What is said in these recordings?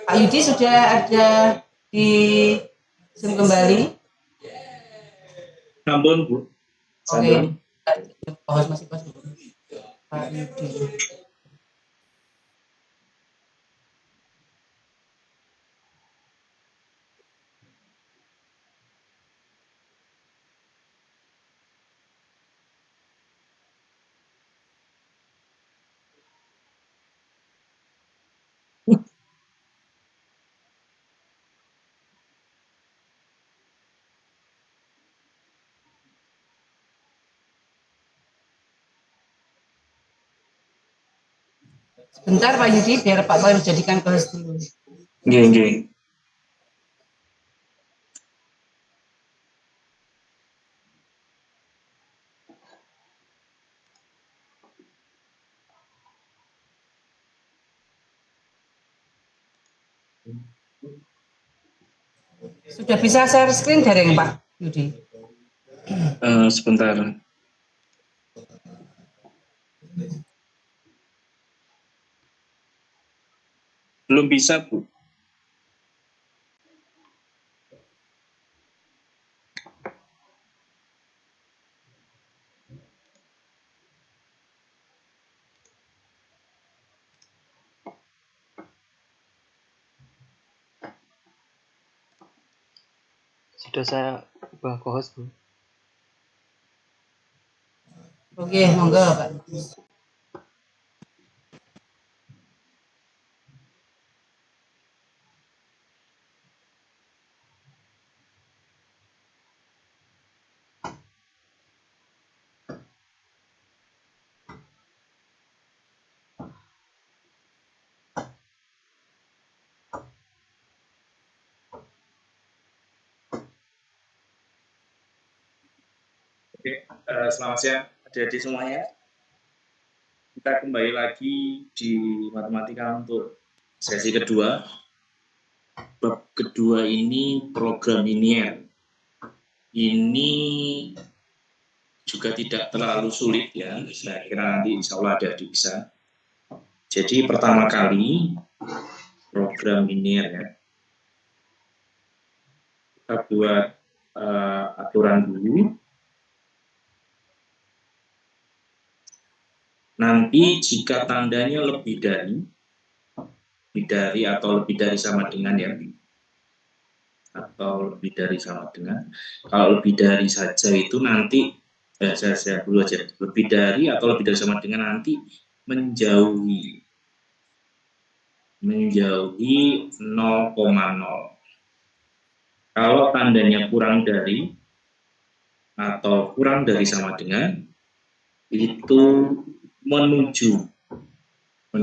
Pak Yudi sudah ada di Zoom kembali? Sampun, Bu. Sampun. Oke. Masih pas. Pak Yudi. Sebentar Pak Yudi, biar Pak Bayu jadikan kelas dulu. Nggih. Sudah bisa share screen daring Pak Yudi? Sebentar. Belum bisa, Bu. Sudah saya ubah co-host, Bu. Oke, monggo Pak. Oke, selamat siang adik-adik semuanya. Kita kembali lagi di matematika untuk sesi kedua. Bab kedua ini program linier. Ini juga tidak terlalu sulit ya. Saya kira nanti insya Allah adik-adik bisa. Jadi pertama kali program linier ya. Kita buat aturan dulu. Nanti jika tandanya lebih dari atau lebih dari sama dengan ya, atau lebih dari sama dengan, kalau lebih dari saja itu nanti saya dulu aja, lebih dari atau lebih dari sama dengan nanti menjauhi 0,0. Kalau tandanya kurang dari atau kurang dari sama dengan, itu menuju 0,0.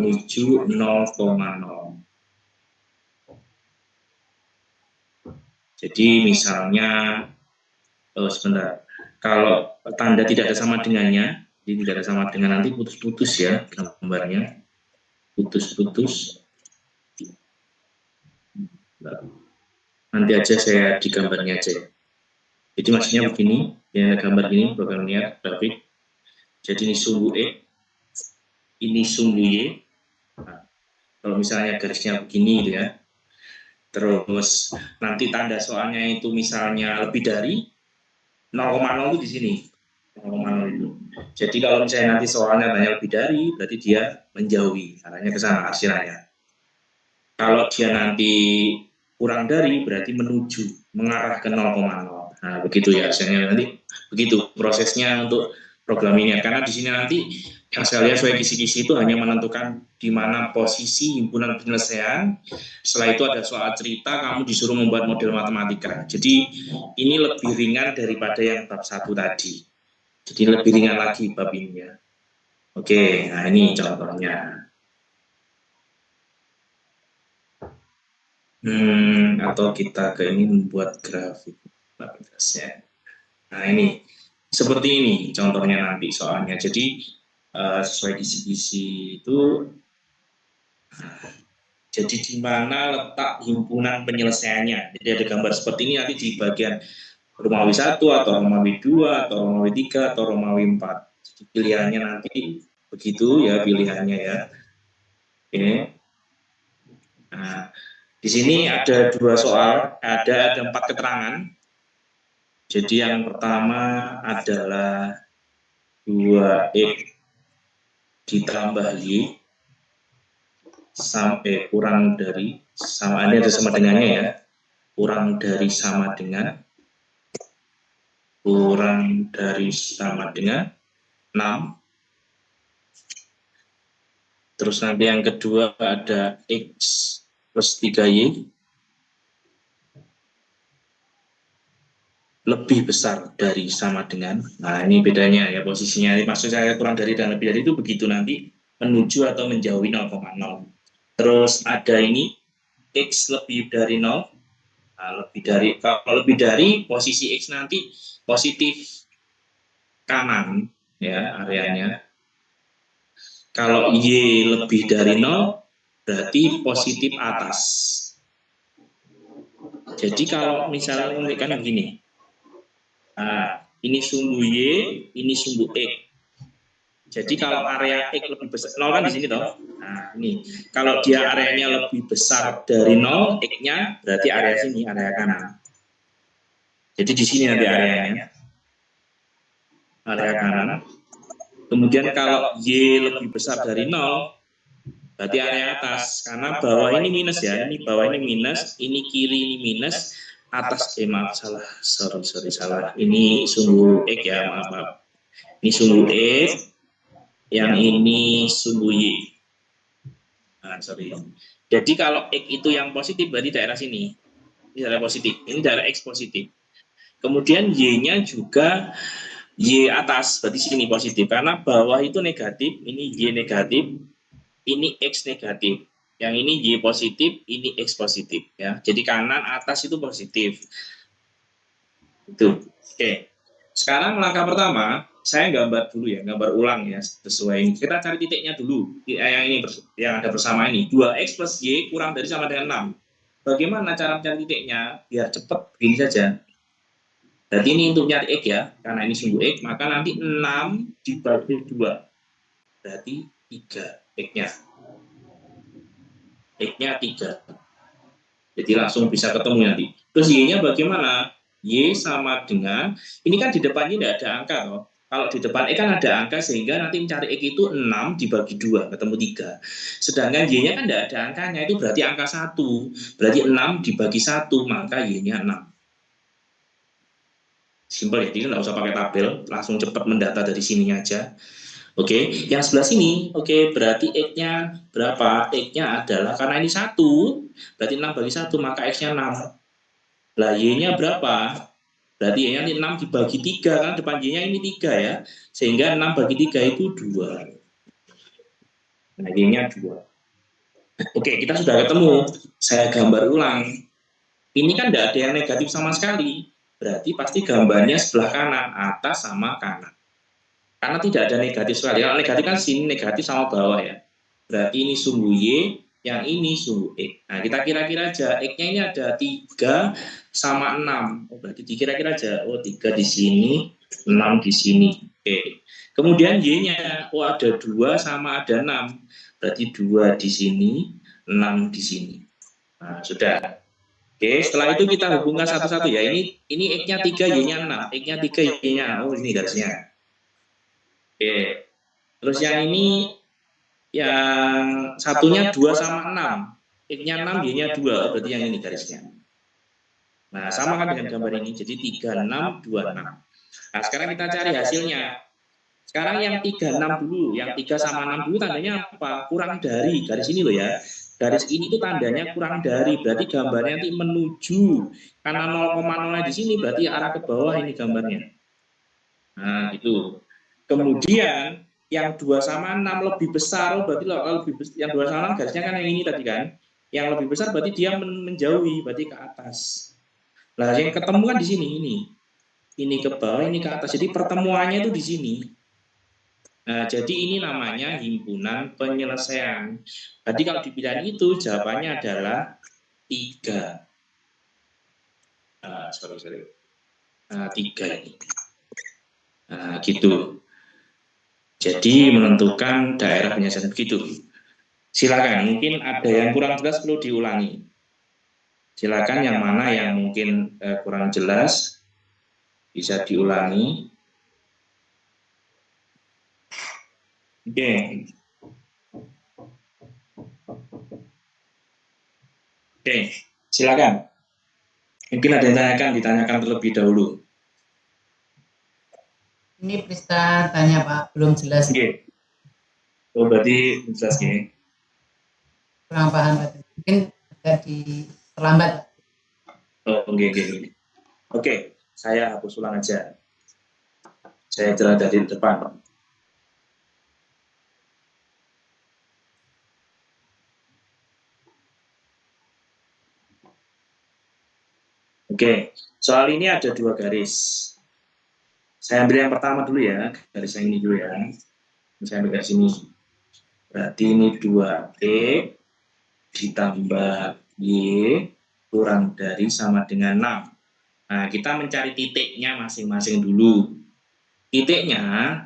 Jadi misalnya, sebentar, kalau tanda tidak ada sama dengannya, jadi tidak ada sama dengan, nanti putus-putus ya gambarnya, putus-putus. Nanti aja saya di gambarnya aja. Jadi maksudnya begini, ya gambar ini programnya grafik. Jadi ini sumbu E, ini sumbu Y. Nah, kalau misalnya garisnya begini gitu ya. Terus nanti tanda soalnya itu misalnya lebih dari 0,0 itu di sini. 0,0 itu. Jadi kalau misalnya nanti soalnya tanya lebih dari, berarti dia menjauhi, arahnya ke sana hasilnya. Kalau dia nanti kurang dari, berarti menuju, mengarah ke 0,0. Nah, begitu ya hasilnya nanti. Begitu prosesnya untuk program ini. Karena di sini nanti yang saya lihat sesuai kisi-kisi itu hanya menentukan di mana posisi himpunan penyelesaian. Setelah itu ada soal cerita, kamu disuruh membuat model matematika. Jadi ini lebih ringan daripada yang bab 1 tadi. Jadi lebih ringan lagi bab ini ya. Oke, nah ini contohnya. Atau kita ke ini membuat grafik. Nah ini seperti ini contohnya nanti soalnya. Jadi sesuai kisi-kisi itu, jadi di mana letak himpunan penyelesaiannya. Jadi ada gambar seperti ini nanti di bagian Romawi 1 atau Romawi 2 atau Romawi 3 atau Romawi 4. Jadi pilihannya nanti begitu ya pilihannya ya. Oke. Nah, Di sini ada 2 soal, ada 4 keterangan. Jadi yang pertama adalah 2X ditambah Y sampai kurang dari, sama ini ada sama dengannya ya, kurang dari sama dengan 6. Terus nanti yang kedua ada X plus 3Y lebih besar dari sama dengan. Nah, ini bedanya ya posisinya. Maksud saya kurang dari dan lebih dari itu begitu nanti menuju atau menjauhi 0,0. Terus ada ini X lebih dari 0. Nah, kalau lebih dari posisi X nanti positif kanan ya areanya. Kalau Y lebih dari 0 berarti positif atas. Jadi kalau misalnya menunjukkan begini, nah, ini sumbu Y, ini sumbu X. Jadi kalau area X lebih besar, 0 kan di sini toh. Nah, ini kalau dia areanya lebih besar dari 0, X-nya berarti area sini, area kanan. Jadi di sini nanti areanya, area kanan. Kemudian kalau Y lebih besar dari 0, berarti area atas. Karena bawah ini minus ya, ini bawah ini minus, ini kiri ini minus, atas maaf salah, sorry salah. Ini sumbu X ya, maaf. Ini sumbu X, yang ini sumbu Y. Nah, sorry. Jadi kalau X itu yang positif berarti daerah sini. Ini daerah positif, ini daerah X positif. Kemudian Y-nya juga Y atas, berarti sini positif. Karena bawah itu negatif, ini Y negatif, ini X negatif. Yang ini Y positif, ini X positif. Ya. Jadi kanan atas itu positif. Itu. Oke. Sekarang langkah pertama, saya gambar dulu ya, gambar ulang ya, sesuai ini. Kita cari titiknya dulu. Yang ini, yang ada bersama ini. 2X plus Y kurang dari sama dengan 6. Bagaimana cara mencari titiknya? Biar cepat, begini saja. Berarti ini untuk nyari X ya, karena ini sumbu X, maka nanti 6 dibagi 2. Berarti 3 X-nya. X-nya 3. Jadi langsung bisa ketemu nanti. Terus Y-nya bagaimana? Y sama dengan, ini kan di depannya tidak ada angka loh. Kalau di depan X kan ada angka, sehingga nanti mencari X itu 6 dibagi 2, ketemu 3. Sedangkan Y-nya kan tidak ada angkanya, itu berarti angka 1. Berarti 6 dibagi 1, maka Y-nya 6. Simpel ya, jadi nggak usah pakai tabel, langsung cepat mendata dari sini aja. Oke, yang sebelah sini, oke, berarti X-nya berapa? X-nya adalah, karena ini 1, berarti 6 bagi 1, maka X-nya 6. Lah, Y-nya berapa? Berarti Y-nya 6 dibagi 3, kan depan Y-nya ini 3 ya, sehingga 6 bagi 3 itu 2. Nah, Y-nya 2. Oke, kita sudah ketemu. Saya gambar ulang. Ini kan tidak ada yang negatif sama sekali. Berarti pasti gambarnya sebelah kanan, atas sama kanan. Karena tidak ada negatif sekali. Kalau negatif kan sini negatif sama bawah ya. Berarti ini sumbu Y, yang ini sumbu X. Nah, kita kira-kira aja. X-nya ini ada 3 sama 6. Oh, berarti dikira-kira aja. Oh, 3 di sini, 6 di sini. Oke. Kemudian Y-nya, oh ada 2 sama ada 6. Berarti 2 di sini, 6 di sini. Nah, sudah. Oke, setelah itu kita hubungkan satu-satu ya. Ini X-nya 3, Y-nya 6. X-nya 3, Y-nya. Oh, ini garisnya. Oke. Terus yang ini, yang satunya 2 sama 6. X-nya 6, Y-nya 2. Oh, berarti yang ini garisnya. Nah, sama kan dengan gambar ini. Jadi 3, 6, 2, 6. Nah, sekarang kita cari hasilnya. Sekarang yang 3, 6 dulu. Yang 3 sama 6 dulu tandanya apa? Kurang dari. Garis ini loh ya. Garis ini tuh tandanya kurang dari, berarti gambarnya nanti menuju. Karena 0,0 di sini berarti arah ke bawah ini gambarnya. Nah, gitu. Kemudian yang 2 sama 6 lebih besar, berarti lebih besar, yang 2 sama 6 garisnya kan yang ini tadi kan. Yang lebih besar berarti dia menjauhi, berarti ke atas. Nah, yang ketemu kan di sini ini. Ini ke bawah, ini ke atas. Jadi pertemuannya itu di sini. Nah, jadi ini namanya himpunan penyelesaian. Jadi kalau di pilihan itu jawabannya adalah 3. Sorry. 3 ini. Nah, gitu. Jadi menentukan daerah penyelesaian begitu. Silakan, mungkin ada yang kurang jelas perlu diulangi. Silakan yang mana yang mungkin kurang jelas bisa diulangi. Oke. Oke, silakan. Mungkin ada yang ditanyakan terlebih dahulu. Ini Prista tanya Pak, belum jelas. Oke. Oh, berarti jelas gini. Kurang paham Pak. Mungkin agak terlambat. Oh, oke. Oke, saya hapus ulang aja. Saya jelas dari depan. Oke, soal ini ada 2 garis. Saya ambil yang pertama dulu ya, garis yang ini dulu ya. Saya ambil garis ini. Berarti ini 2T ditambah Y kurang dari sama dengan 6. Nah, kita mencari titiknya masing-masing dulu. Titiknya,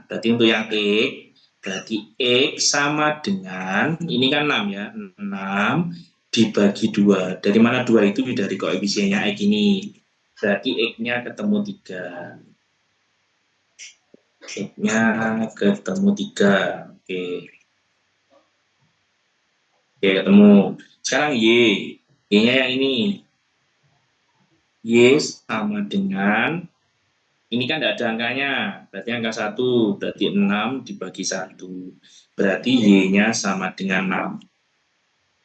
berarti untuk yang X, berarti X sama dengan, ini kan 6 ya, 6 dibagi 2. Dari mana 2 itu? Dari koefisiennya X ini. Berarti X-nya ketemu 3. X-nya ketemu 3. Oke. Oke, ketemu. Sekarang Y. Y-nya yang ini. Y sama dengan, ini kan tidak ada angkanya, berarti angka 1, berarti 6 dibagi 1. Berarti Y-nya sama dengan 6.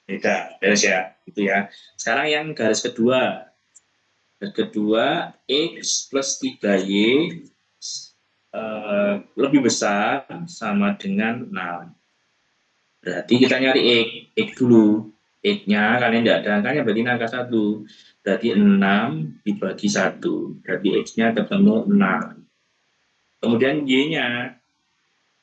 Beda, beres ya, itu ya. Sekarang yang garis kedua. Garis kedua, X plus 3Y lebih besar sama dengan 6. Berarti kita nyari X dulu. X-nya, karena tidak ada angkanya, berarti ini angka 1. Berarti 6 dibagi 1. Berarti X-nya ketemu 6. Kemudian Y-nya.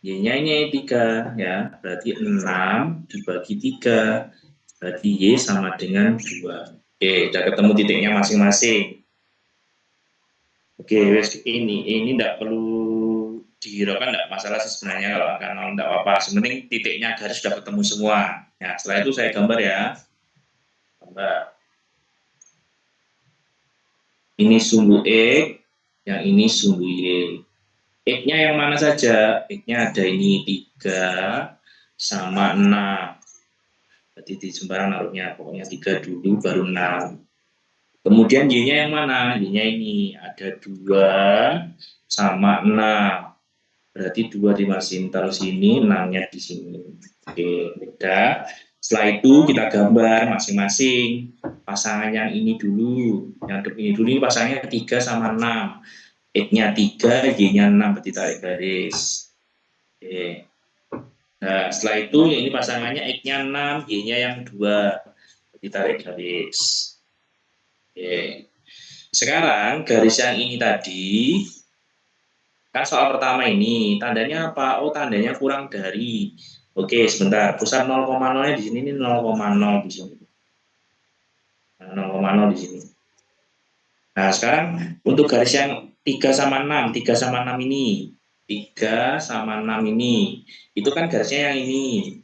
Y-nya ini 3 ya. Berarti 6 dibagi 3. Berarti Y sama dengan 2. Oke, sudah ketemu titiknya masing-masing. Oke, ini tidak perlu dihiraukan, tidak masalah sih sebenarnya kalau angka 0 tidak apa-apa. Sebenarnya titiknya garis sudah ketemu semua. Ya, setelah itu saya gambar ya. Gambar. Ini sumbu X, yang ini sumbu Y. X-nya yang mana saja? X-nya ada ini 3 sama 6. Berarti di sembarang naruhnya, pokoknya 3 dulu baru 6. Kemudian Y-nya yang mana? Y-nya ini ada 2 sama 6. Berarti 2 dimasukin taruh sini, 6-nya di sini. Oke, beda. Setelah itu kita gambar masing-masing. Pasangan yang ini dulu. Yang ini dulu ini pasangannya 3 sama 6. X-nya 3, Y-nya 6, berarti tarik garis. Oke. Nah, setelah itu ini pasangannya X-nya 6, Y-nya yang 2. Berarti tarik garis. Oke. Sekarang garis yang ini tadi, kan soal pertama ini, tandanya apa? Oh, tandanya kurang dari. Oke, sebentar. Pusat 0,0-nya di sini, ini 0,0 di sini. 0,0 di sini. Nah, sekarang untuk garis yang 3 sama 6, 3 sama 6 ini. 3 sama 6 ini. Itu kan garisnya yang ini.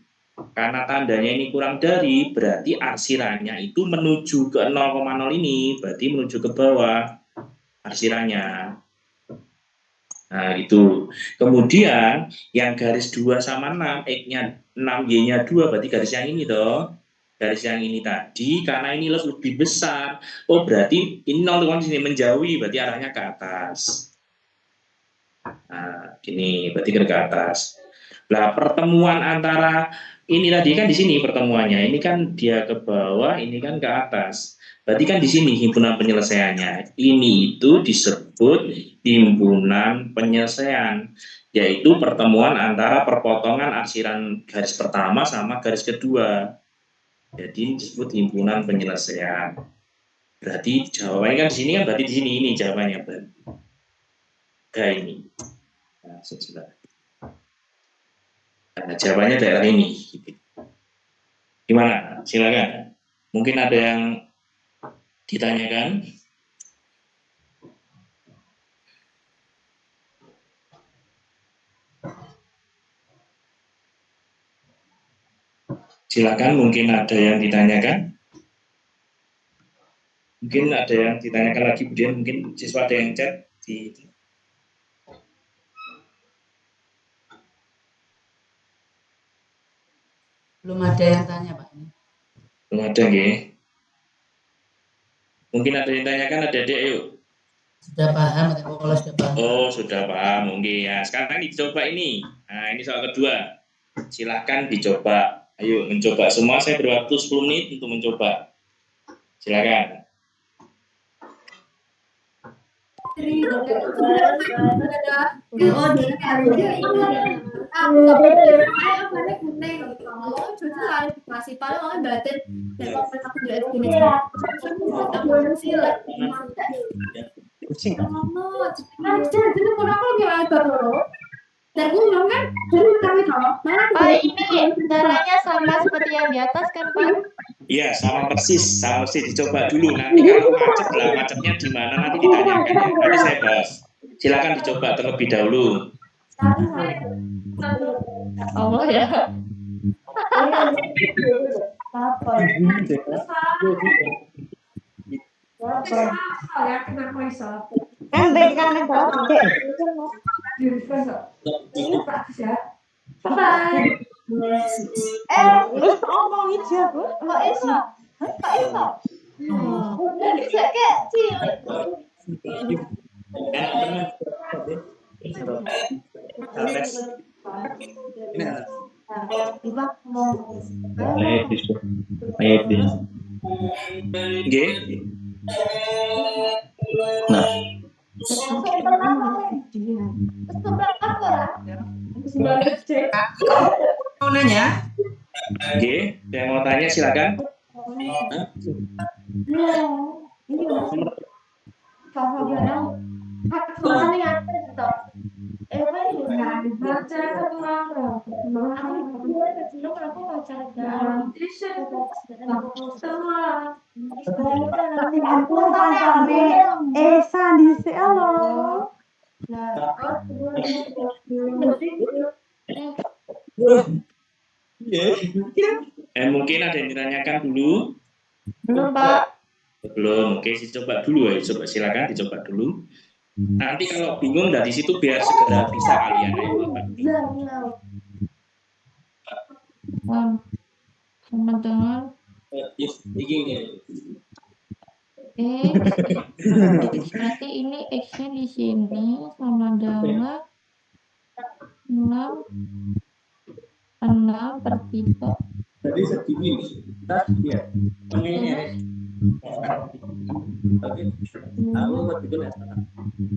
Karena tandanya ini kurang dari, berarti arsirannya itu menuju ke 0,0 ini, berarti menuju ke bawah arsirannya. Nah, itu. Kemudian yang garis 2 sama 6, X-nya 6, Y-nya 2, berarti garis yang ini toh. Garis yang ini tadi, karena ini lebih besar. Oh, berarti ini 0 di sini menjauhi, berarti arahnya ke atas. Nah, gini, berarti ke atas. Nah, pertemuan antara ini tadi kan di sini pertemuannya. Ini kan dia ke bawah, ini kan ke atas. Berarti kan di sini himpunan penyelesaiannya. Ini itu disebut himpunan penyelesaian, yaitu pertemuan antara perpotongan arsiran garis pertama sama garis kedua. Jadi disebut himpunan penyelesaian. Berarti jawabannya kan di sini kan, berarti di sini ini jawabannya berarti. Kayak ini. Nah, sudah. Nah, jawabannya daerah ini. Gimana? Silakan. Mungkin ada yang ditanyakan? Silakan, mungkin ada yang ditanyakan? Mungkin ada yang ditanyakan lagi, kemudian mungkin siswa ada yang chat di Belum ada yang tanya, Pak. belum ada ya. Mungkin ada yang tanyakan, adik-adik, yuk. Sudah paham, kalau sudah paham. Oh, sudah paham. Oke ya. Sekarang dicoba ini. Nah, ini soal kedua. Silahkan dicoba. Ayo mencoba semua. Saya berwaktu 10 menit untuk mencoba. Silakan. Pak, ini caranya sama seperti yang di atas kan, Pak? Iya, sama persis. Sama persis. Dicoba dulu. Nanti kalau macet lah, macetnya di mana nanti ditanyakan ya. Nanti saya bahas. Silakan dicoba terlebih dahulu. Allah ya. Terus ngomong aja, Bu. Nggak iso. Nggak iso. Bisa kecil. Oke. Nah, Mau nanya? Oke. Yang mau tanya silakan. Mungkin ada yang ditanyakan dulu. Belum, Pak. Belum. Oke, coba dulu ya. Coba silakan dicoba dulu. Nanti kalau bingung dari situ biar segera bisa kalian. Ayo, apa dulu? Sama dengan X. Berarti ini X-nya di sini sama dengan 6 per 3. jadi segini. Ya. Aku betul ya.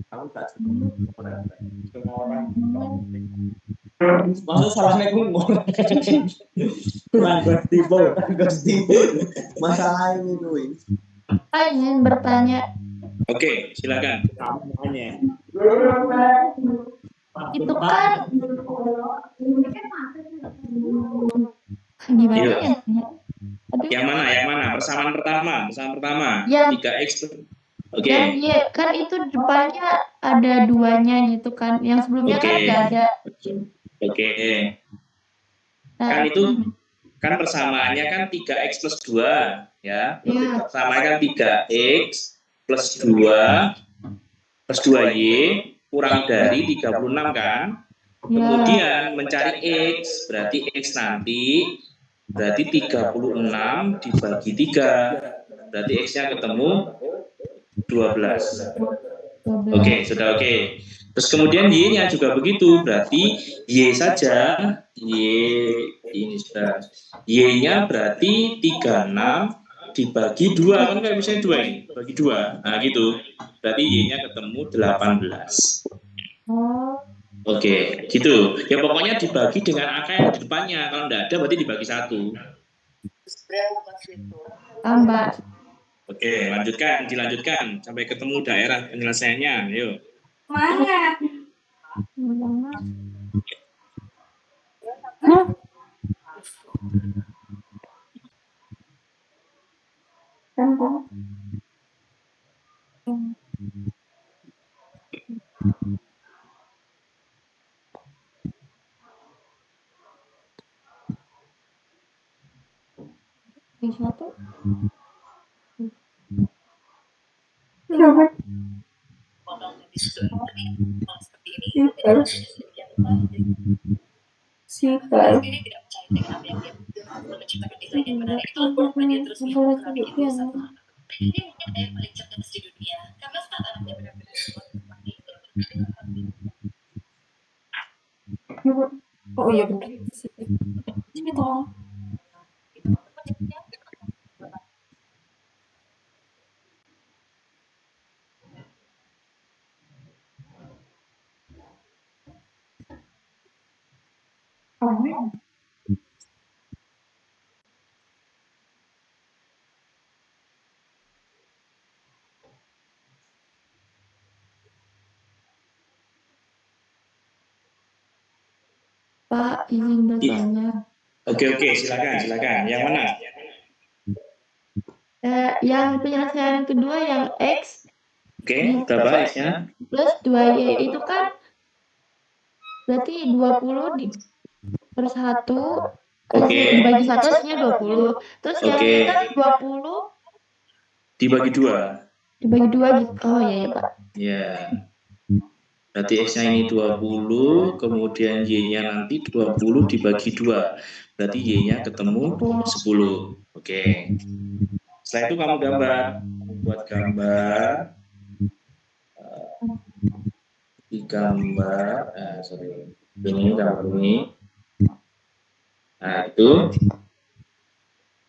Aku tak semua orang. Maksud salahnya ngomong. Tipe. Masalah ini tuh. Saya ingin bertanya, Oke, silakan. itu kan gimana Iya. ya? Aduh. Yang mana? Persamaan pertama. Yang 3x. Oke. Dan ya, kan itu depannya ada duanya gitu kan. Yang sebelumnya kan Oke. nggak ada. Oke. Nah, Kan itu kan persamaannya kan 3x plus 2 ya. Iya. Persamaan kan 3x plus 2y kurang dari 36 kan. Ya. Kemudian mencari x, berarti x nanti berarti 36 dibagi 3. Berarti x-nya ketemu 12. Oke, sudah oke. Terus kemudian y-nya juga begitu, berarti y saja, ini sudah. Y-nya berarti 36 dibagi 2, kan nggak bisa 2 ini, bagi 2. Nah, gitu. Berarti y-nya ketemu 18. Oh, Oke, gitu. Ya pokoknya dibagi dengan angka yang di depannya. Kalau nggak ada berarti dibagi 1. tambah. Oke, dilanjutkan sampai ketemu daerah penyelesaiannya. Yuk. Mana? Satu. Sifar. Oh iya benar. Ini tolong. Oh. Pak, izin bertanya. Oke, silakan. Yang mana? Yang penyelesaian kedua yang X Oke, berapa X-nya? plus 2Y itu kan berarti 20 per 1 Oke. dibagi 1 hasilnya 20. Terus yang Oke. ini kan 20 Dibagi 2. dibagi 2 gitu. Oh iya ya Pak. Ya. Berarti X-nya ini 20, kemudian Y-nya nanti 20 dibagi 2. Berarti Y-nya ketemu 10. Oke. Setelah itu kamu gambar. Buat gambar. Ini gambar ini. Nah, itu.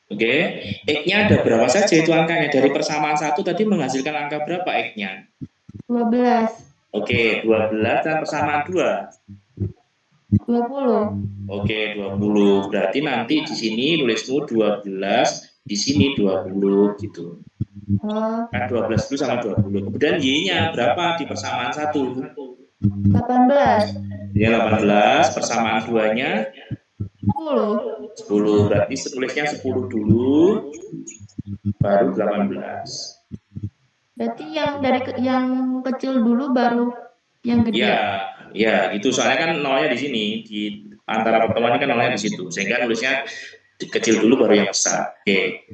Oke. X-nya ada berapa saja itu angkanya? Dari persamaan 1 tadi menghasilkan angka berapa X-nya? 12. Oke, 12 dan persamaan 2. 20. Oke, 20. Berarti nanti di sini nulismu 12, di sini 20 gitu. Kan 12 dulu sama 20. Kemudian Y-nya berapa di persamaan 1? 18. Ya 18, persamaan 2-nya 10. 10. Berarti nulisnya 10 dulu, baru 18. Berarti yang yang kecil dulu baru yang gede. Ya, gitu. Soalnya kan nolnya di sini, di antara pertemuan ini kan nolnya di situ. Sehingga nulisnya kecil dulu baru yang besar. Oke.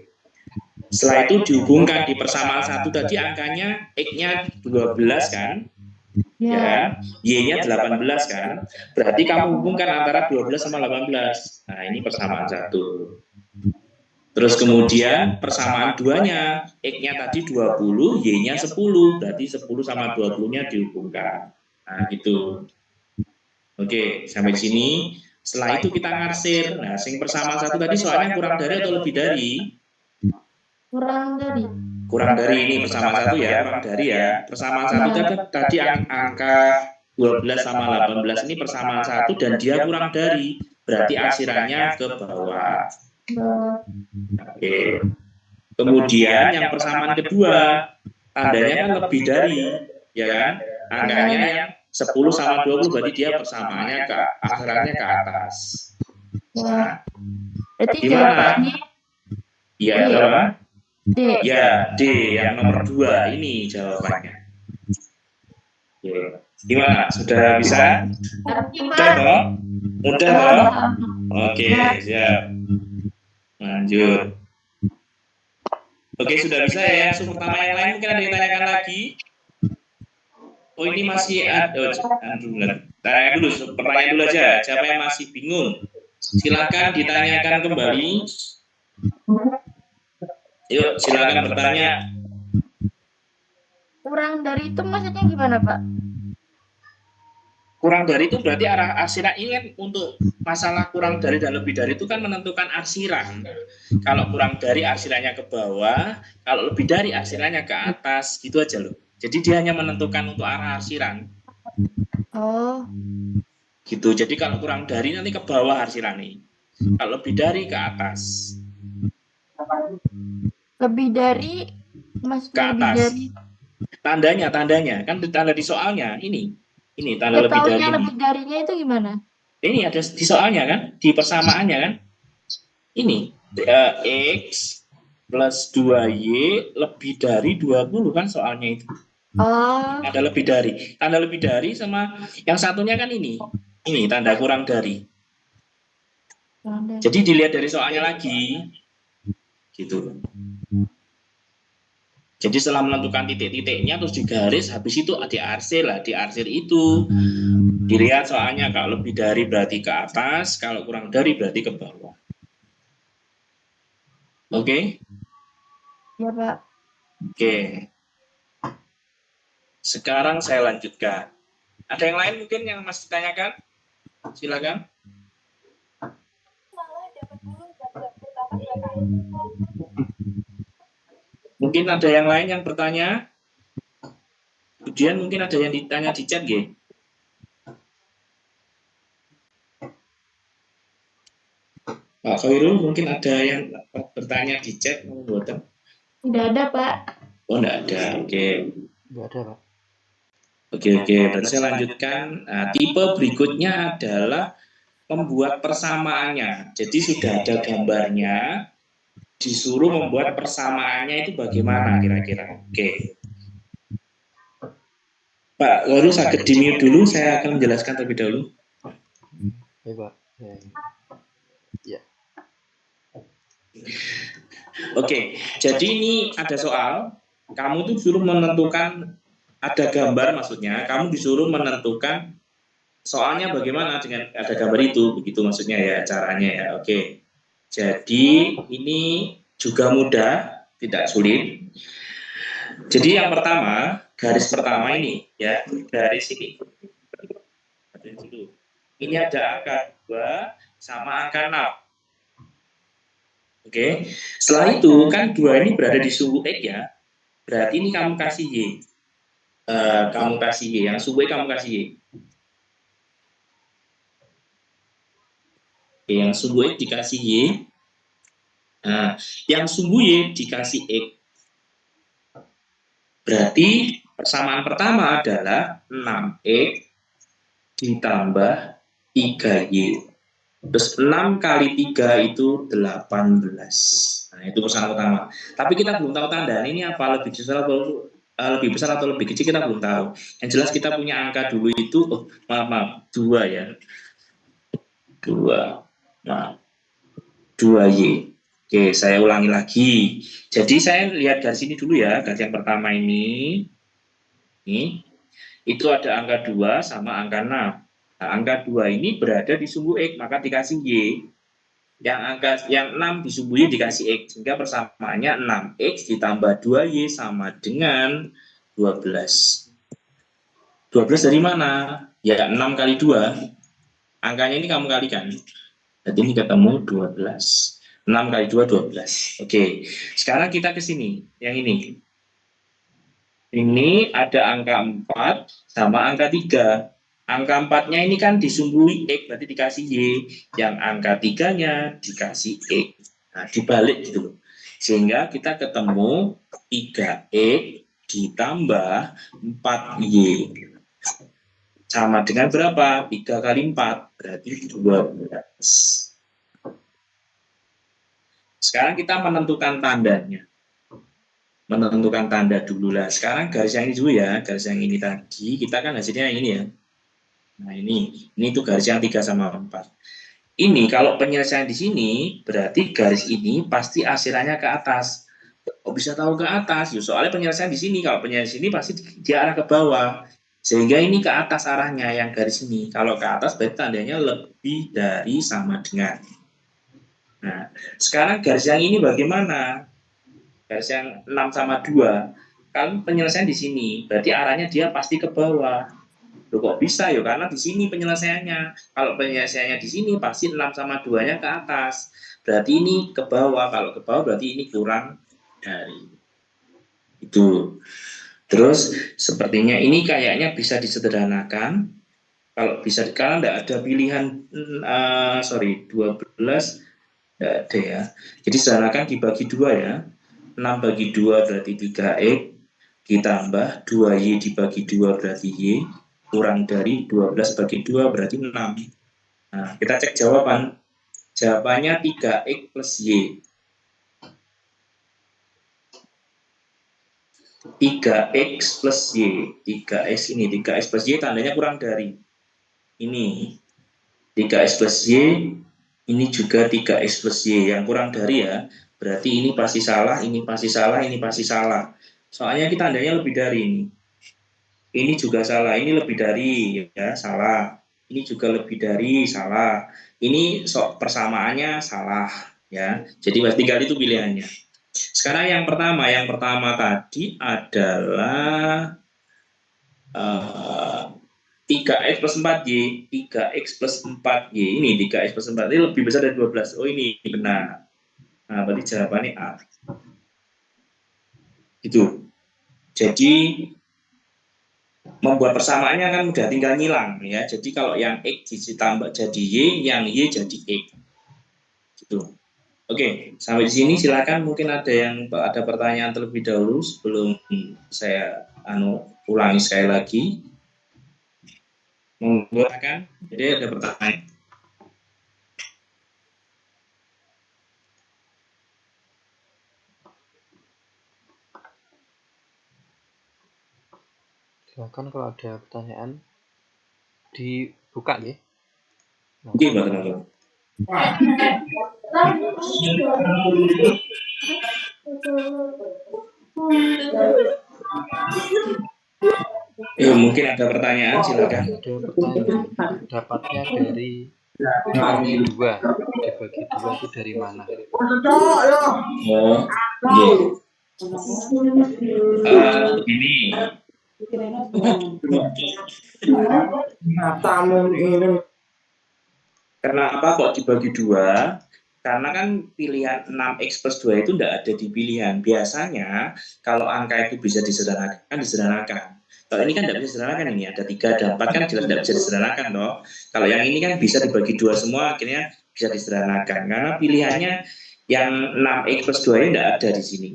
Setelah itu dihubungkan di persamaan 1 tadi angkanya X-nya 12 kan? Ya. Y-nya 18 kan? Berarti kamu hubungkan antara 12 sama 18. Nah, ini persamaan 1. Terus kemudian persamaan 2-nya, X-nya tadi 20, Y-nya 10. Berarti 10 sama 20-nya dihubungkan. Nah, gitu. Oke, sampai sini. Setelah itu kita ngarsir. Nah, sing persamaan 1 tadi soalnya kurang dari atau lebih dari? Kurang dari. Kurang dari ini persamaan 1 ya, kurang dari ya. Persamaan 1 tadi angka 12 sama 18 ini persamaan 1 dan dia kurang dari. Berarti arsirannya ke bawah. Oke. Kemudian yang persamaan kedua, tandanya kan lebih dari, ya kan? Angkanya yang 10 sama 20 berarti dia persamaannya arsirannya ke atas. Nah, berarti gimana? Iya, berapa? D. Ya, D yang nomor 2 ini jawabannya. Oke. Gimana? Sudah bisa? Mudah toh? Mudah toh? Oke, siap. Lanjut. Oke, sudah bisa ya. Yang pertama yang lain mungkin ada yang tanyakan lagi. Oh, ini masih ada. Tanya dulu, pertanyaan dulu aja. Siapa yang masih bingung? Silakan ditanyakan kembali. Yuk, silakan bertanya. Kurang dari itu maksudnya gimana, Pak? Kurang dari itu berarti arah arsiran ini kan untuk masalah kurang dari dan lebih dari itu kan menentukan arsiran. Kalau kurang dari arsirannya ke bawah, kalau lebih dari arsirannya ke atas, gitu aja loh. Jadi dia hanya menentukan untuk arah arsiran. Oh. Gitu. Jadi kalau kurang dari nanti ke bawah arsiran ini. Kalau lebih dari ke atas. Lebih dari ke atas. Tandanya kan tanda di soalnya ini. Ini tanda lebih dari. Lebih darinya itu gimana? Ini ada di soalnya kan, di persamaannya kan. Ini X plus 2Y lebih dari 20 kan soalnya itu. Oh. Ada lebih dari. Tanda lebih dari sama yang satunya kan ini. Ini tanda kurang dari. Jadi dilihat dari soalnya lagi. Gitu. Jadi setelah menentukan titik-titiknya terus digaris, habis itu diarsir lah, diarsir itu dilihat soalnya kalau lebih dari berarti ke atas, kalau kurang dari berarti ke bawah. Oke? Ya, Pak. Oke. Sekarang saya lanjutkan. Ada yang lain mungkin yang masih ditanyakan? Silakan. Mungkin ada yang lain yang bertanya? Kemudian mungkin ada yang ditanya di chat, G. Pak Khairul, mungkin ada yang bertanya di chat, buatan? Tidak ada, Pak. Oh, enggak ada. Oke. Nggak ada, Pak. Oke. Berarti saya lanjutkan. Nah, tipe berikutnya adalah membuat persamaannya. Jadi sudah ada gambarnya, disuruh membuat persamaannya itu bagaimana kira-kira. Oke. Pak Khairul, sakit di mute dulu, saya akan menjelaskan terlebih dahulu. Baik, Pak. Ya. Oke, jadi ini ada soal, kamu tuh disuruh menentukan, ada gambar maksudnya, kamu disuruh menentukan soalnya bagaimana dengan ada gambar itu, begitu maksudnya ya caranya ya. Oke, jadi ini juga mudah, tidak sulit. Jadi yang pertama, garis pertama ini ya, garis ini. Ini ada angka 2 sama angka 6. Oke, setelah itu kan 2 ini berada di suhu X ya, berarti ini kamu kasih Y. Kamu kasih Y, yang suhu kamu kasih Y. Oke, yang suhu X dikasih Y. Nah, yang suhu Y dikasih X. Berarti persamaan pertama adalah 6X ditambah 3Y. Terus 6 kali 3 itu 18. Nah, itu persamaan pertama. Tapi kita belum tahu tanda ini apa, lebih besar atau lebih kecil kita belum tahu. Yang jelas kita punya angka dulu itu, maaf, 2 ya. 2. Nah, 2Y. Oke, saya ulangi lagi. Jadi saya lihat garis ini dulu ya, garis yang pertama ini. Itu ada angka 2 sama angka 6. Nah, angka 2 ini berada di sumbu X, maka dikasih Y. Yang 6 di sumbu Y dikasih X, sehingga persamaannya 6X ditambah 2Y sama dengan 12. 12 dari mana? Ya 6 kali 2. Angkanya ini kamu kalikan. Jadi ini ketemu 12. 6 kali 2, 12. Oke, sekarang kita ke sini, yang ini. Ini ada angka 4 sama angka 3. Angka 4-nya ini kan disumbui X, berarti dikasih Y. Yang angka 3-nya dikasih X. Nah, dibalik gitu. Sehingga kita ketemu 3X ditambah 4Y. Sama dengan berapa? 3 kali 4, berarti 12. Sekarang kita menentukan tandanya. Menentukan tanda dulu lah. Sekarang garis yang ini dulu ya, garis yang ini tadi, kita kan hasilnya yang ini ya. Nah ini tuh garis yang 3 sama 4. Ini kalau penyelesaian di sini, berarti garis ini pasti akhirannya ke atas. Kok bisa tahu ke atas? Ya, soalnya penyelesaian di sini, kalau penyelesaian ini pasti dia arah ke bawah. Sehingga ini ke atas arahnya yang garis ini. Kalau ke atas berarti tandanya lebih dari sama dengan. Nah, sekarang garis yang ini bagaimana? Garis yang 6 sama 2. Kan penyelesaian di sini, berarti arahnya dia pasti ke bawah. Loh kok bisa ya? Karena di sini penyelesaiannya. Kalau penyelesaiannya di sini pasti 6 sama 2-nya ke atas. Berarti ini ke bawah. Kalau ke bawah berarti ini kurang dari. Itu. Terus sepertinya ini kayaknya bisa disederhanakan. Kalau bisa, karena tidak ada pilihan 12 tidak ada ya. Jadi sederhanakan dibagi 2 ya. 6 bagi 2 berarti 3X ditambah 2Y dibagi 2 berarti Y, kurang dari 12 bagi 2 berarti 6. Nah, kita cek jawaban. Jawabannya 3X plus Y. 3X plus Y. 3X ini, 3X plus Y tandanya kurang dari. Ini 3X plus Y, ini juga 3X plus Y. Yang kurang dari ya, berarti ini pasti salah, ini pasti salah, ini pasti salah. Soalnya kita tandanya lebih dari ini. Ini juga salah, ini lebih dari, ya salah. Ini juga lebih dari, salah. Ini persamaannya salah, ya. Jadi tinggal itu pilihannya. Sekarang yang pertama tadi adalah 3x plus 4y, 3x plus 4y, ini 3x plus 4, ini lebih besar dari 12. Oh ini benar. Nah, berarti jawabannya A. Gitu. Jadi membuat persamaannya kan udah tinggal ngilang ya. Jadi kalau yang x ditambah jadi y, yang y jadi x. Gitu. Oke, sampai di sini silakan, mungkin ada pertanyaan terlebih dahulu sebelum saya ulangi sekali lagi. Menggunakan, jadi ada pertanyaan. Silakan kalau ada pertanyaan dibuka ya. Oke, Mbak teman-teman. Mungkin ada pertanyaan, silakan. Ada pertanyaan, dapatnya dari dibagi dua itu dari mana? Oh, ini kenapa kok dibagi dua? Karena kan pilihan 6x plus 2 itu tidak ada di pilihan. Biasanya kalau angka itu bisa disederhanakan. Kalau ini kan tidak bisa disederhanakan, ini ada 3, ada 4 kan jelas tidak bisa disederhanakan toh. Kalau yang ini kan bisa dibagi dua semua, akhirnya bisa disederhanakan. Karena pilihannya yang 6x plus 2 ini tidak ada di sini.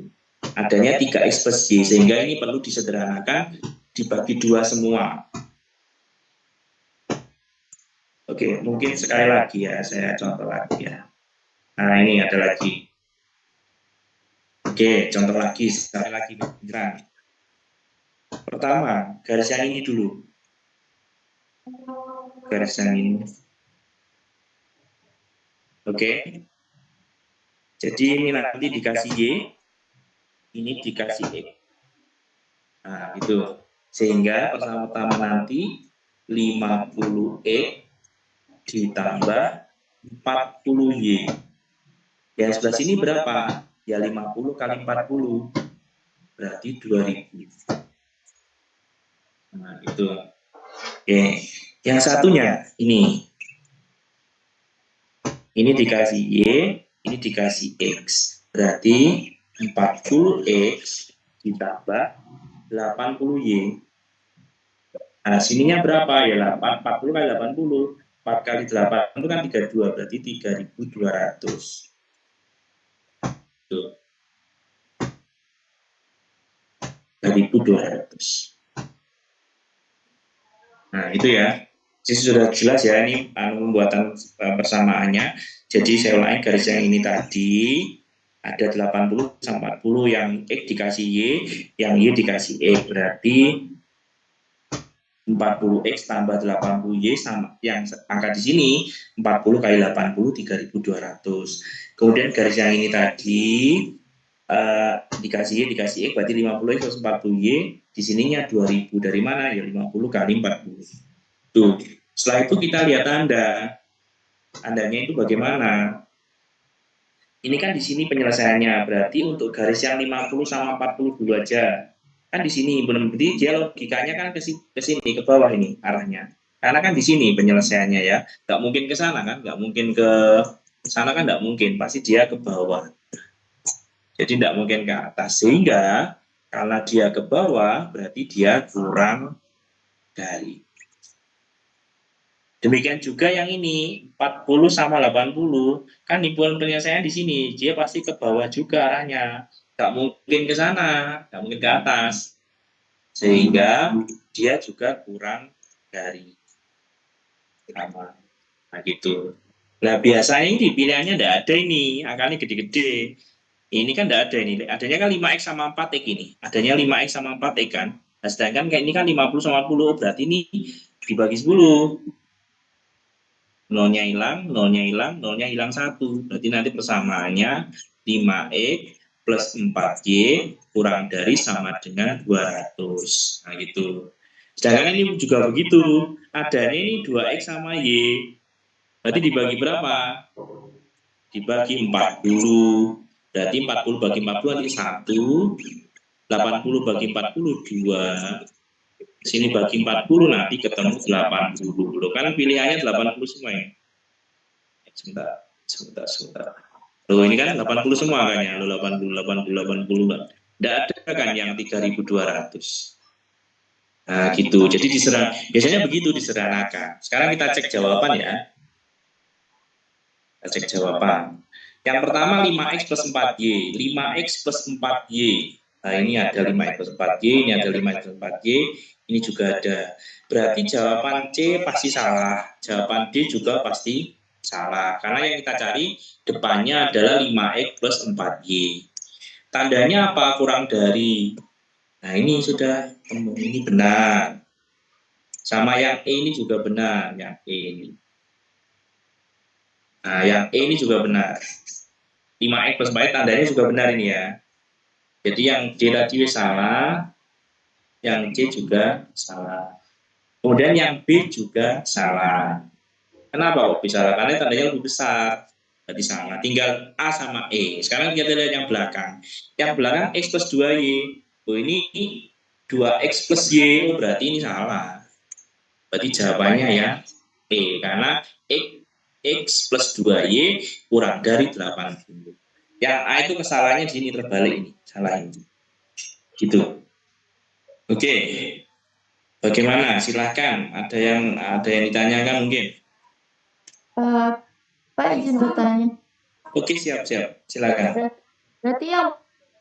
Adanya 3x plus y, sehingga ini perlu disederhanakan, dibagi dua semua. Oke, mungkin sekali lagi ya, saya contoh lagi ya. Nah, ini ada lagi. Oke, contoh lagi, sekali lagi beneran. Pertama, garis yang ini dulu. Garis yang ini. Oke. Jadi ini nanti dikasih Y, ini dikasih X. Nah, itu. Sehingga pertama-tama nanti 50X ditambah 40Y. Yang sebelah sini berapa? Ya 50 kali 40. Berarti 2000. Nah, itu. Oke. Yang satunya ini. Ini dikasih Y, ini dikasih X. Berarti 40X ditambah 80Y. Nah, sininya berapa? Ya 40 kali 80. 4 kali 8 itu kan 32, berarti 3200. Tuh. 3200. Nah, itu ya. Jadi sudah jelas ya ini pembuatan persamaannya. Jadi saya ulangi, garis yang ini tadi ada 80 sama 40, yang X dikasih Y, yang Y dikasih X, berarti 40X tambah 80Y sama yang angka di sini 40 kali 80 3200. Kemudian garis yang ini tadi dikasih Y dikasih X, berarti 50X plus 40Y, di sininya 2000, dari mana? Ya 50 kali 40. Tuh, setelah itu kita lihat tandanya itu bagaimana. Ini kan di sini penyelesaiannya, berarti untuk garis yang 50 sama 40 dulu aja. Kan di sini belum, berarti dia logikanya kan ke sini, ke bawah ini arahnya. Karena kan di sini penyelesaiannya ya, nggak mungkin ke sana kan, nggak mungkin ke sana kan, nggak mungkin, pasti dia ke bawah. Jadi nggak mungkin ke atas, sehingga karena dia ke bawah, berarti dia kurang dari. Demikian juga yang ini 40 sama 80, kan himpunan penyelesaian di sini, dia pasti ke bawah juga arahnya. Nggak mungkin ke sana, nggak mungkin ke atas. Sehingga dia juga kurang dari sama. Nah gitu. Nah biasanya ini pilihannya nggak ada ini, angkanya gede-gede. Ini kan nggak ada ini, adanya kan 5X sama 4X ini. Adanya 5X sama 4X kan. Nah sedangkan kayak ini kan 50 sama 40, berarti ini dibagi 10. Nolnya hilang, nolnya hilang, nolnya hilang 1. Berarti nanti persamaannya 5X plus 4Y kurang dari sama dengan 200. Nah, gitu. Sedangkan ini juga begitu. Adanya ini 2X sama Y. Berarti dibagi berapa? Dibagi 40. Berarti 40 bagi 40 nanti 1. 80 bagi 40, 2. Sini bagi 40 nanti ketemu 80. Loh, kan pilihannya 80 semua ya. Sebentar. Loh, ini kan 80 semua kan ya. Loh, 80. Tidak ada kan yang 3.200. Nah, gitu. Jadi biasanya begitu disederhanakan. Sekarang kita cek jawaban ya. Kita cek jawaban. Yang pertama 5X plus 4Y. 5X plus 4Y. Nah, ini ada 5X plus 4Y, ini ada 5X plus 4Y, ini juga ada. Berarti jawaban C pasti salah. Jawaban D juga pasti salah. Karena yang kita cari depannya adalah 5X plus 4Y. Tandanya apa? Kurang dari. Nah, ini sudah, ini benar. Sama yang E ini juga benar, yang E ini. Nah, yang E ini juga benar. 5X plus 4Y tandanya juga benar ini ya. Jadi yang D tadi salah, yang C juga salah. Kemudian yang B juga salah. Kenapa kok bisa salah? Karena tandanya lebih besar. Berarti salah. Tinggal A sama E. Sekarang kita lihat yang belakang. Yang belakang X plus 2Y. Oh, ini 2X plus Y. Oh, berarti ini salah. Berarti jawabannya ya E. Karena X plus 2Y kurang dari 80. Yang A itu kesalahannya di sini terbalik ini. Salah ini. Gitu. Oke. Bagaimana? Silahkan. Ada yang ditanyakan mungkin. Pak izin bertanya. Oke, siap. Silakan. Berarti yang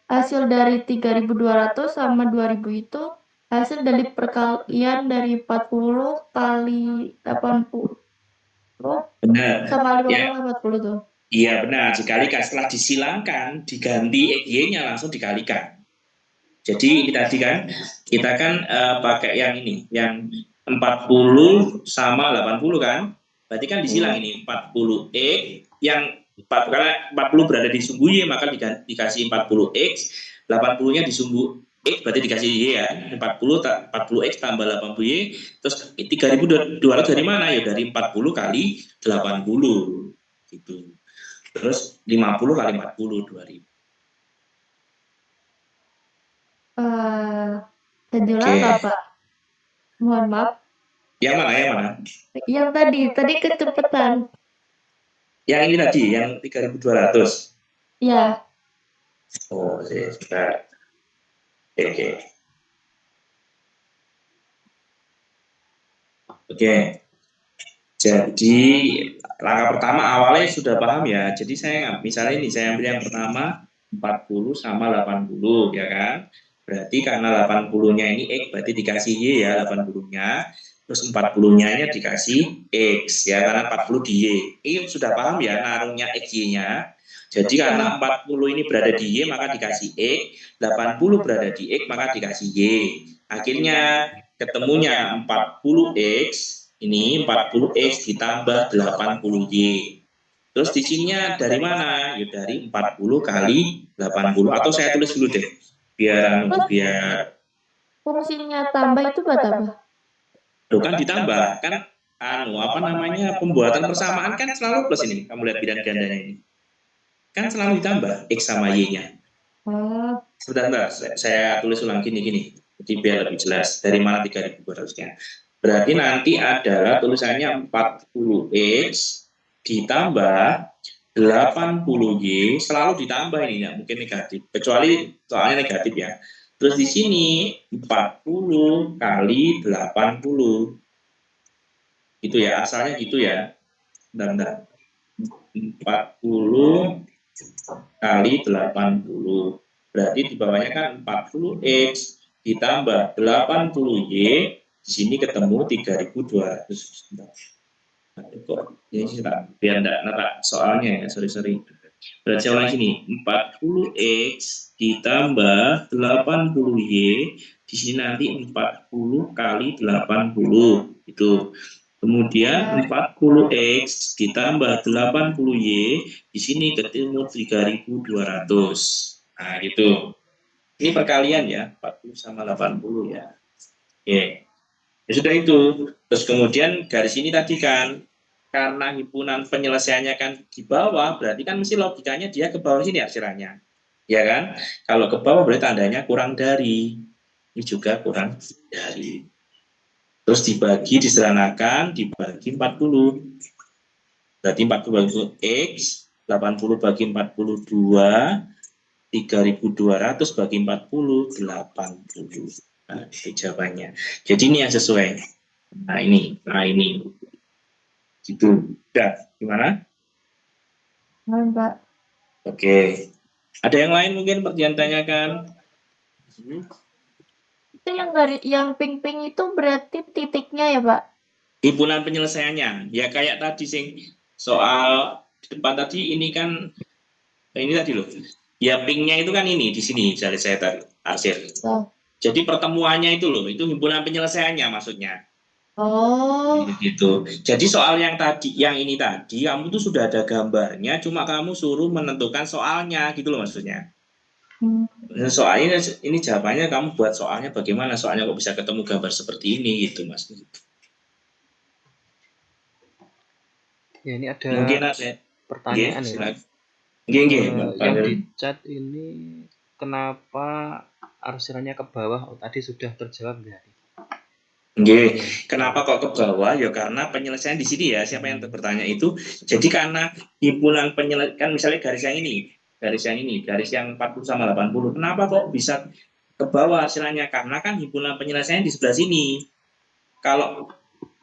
hasil dari 3.200 sama 2.000 itu hasil dari perkalian dari 40 kali 80 Benar. sama 50 Ya. 40 tuh. Iya benar, dikalikan setelah disilangkan, diganti XY-nya langsung dikalikan. Jadi ini tadi kan, kita kan pakai yang ini, yang 40 sama 80 kan, berarti kan disilang ini 40X, yang karena 40 berada di sumbu Y, maka dikasih 40X, 80-nya di sumbu X, berarti dikasih Y ya, 40X tambah 80Y, terus 3.200 dari mana? Ya dari 40 kali 80, gitu. Terus 50 kali 40, 2.000. Jadi apa, Pak? Mohon maaf. Yang mana? Yang tadi kecepatan. Yang ini tadi, yang 3.200. Ya. Oh, sebentar. Oke. Jadi langkah pertama awalnya sudah paham ya. Jadi saya misalnya ini saya ambil yang pertama 40 sama 80 ya kan. Berarti karena 80-nya ini X berarti dikasih Y ya 80-nya. Terus 40-nya dikasih X ya karena 40 di Y. Ini sudah paham ya naruhnya XY-nya. Jadi karena 40 ini berada di Y maka dikasih X, 80 berada di X maka dikasih Y. Akhirnya ketemunya 40X. Ini 40X ditambah 80Y. Terus di sininya dari mana? Ya dari 40 kali 80. Atau saya tulis dulu deh. Biar fungsinya tambah itu buat apa? Loh kan ditambah. Kan pembuatan persamaan kan selalu plus ini. Kamu lihat bidan gandanya ini. Kan selalu ditambah X sama Y-nya. Sebentar, saya tulis ulang gini. Jadi biar lebih jelas. Dari mana 3.200-nya. Berarti nanti adalah tulisannya 40X ditambah 80Y, selalu ditambah ini, ya, mungkin negatif, kecuali soalnya negatif ya. Terus di sini 40 kali 80. Gitu ya, asalnya gitu ya. Bentar. 40 kali 80. Berarti di bawahnya kan 40X ditambah 80Y. Di sini ketemu 3.200. Ini biar enggak narak soalnya ya, sorry. Berarti saya ulang sini, 40X ditambah 80Y, di sini nanti 40 kali 80, itu. Kemudian 40X ditambah 80Y, di sini ketemu 3.200. Nah, gitu. Ini perkalian ya, 40 sama 80 ya. Oke. Ya sudah itu. Terus kemudian garis ini tadi kan, karena himpunan penyelesaiannya kan di bawah, berarti kan mesti logikanya dia ke bawah sini aksirannya. Ya kan? Kalau ke bawah berarti tandanya kurang dari. Ini juga kurang dari. Terus dibagi, disederhanakan, dibagi 40. Berarti 40 bagi X, 80 bagi 42, 3.200 bagi 40, 80. Nah, ini jawabannya. Jadi ini yang sesuai. Nah ini. Gitu. Udah, gimana? Pak. Oke. Ada yang lain mungkin yang tanyakan? Itu yang pink-pink itu berarti titiknya ya, Pak? Himpunan penyelesaiannya. Ya kayak tadi sing soal di depan tadi ini kan ini tadi loh. Ya pinknya itu kan ini di sini saya tadi hasil. Oh. Jadi pertemuannya itu loh, itu himpunan penyelesaiannya maksudnya. Oh. Gitu. Jadi soal yang ini tadi, kamu tuh sudah ada gambarnya, cuma kamu suruh menentukan soalnya, gitu loh maksudnya. Soalnya ini jawabannya kamu buat soalnya bagaimana, soalnya kok bisa ketemu gambar seperti ini, gitu mas. Ya, ini ada Mungkin ada pertanyaan ya. Yang di chat ini kenapa arsirannya ke bawah? Oh, tadi sudah terjawab ya. Kenapa kok ke bawah? Ya karena penyelesaian di sini ya. Siapa yang bertanya itu? Jadi karena himpunan penyelesaian, misalnya garis yang 40 sama 80. Kenapa kok bisa ke bawah hasilnya? Karena kan himpunan penyelesaian di sebelah sini. Kalau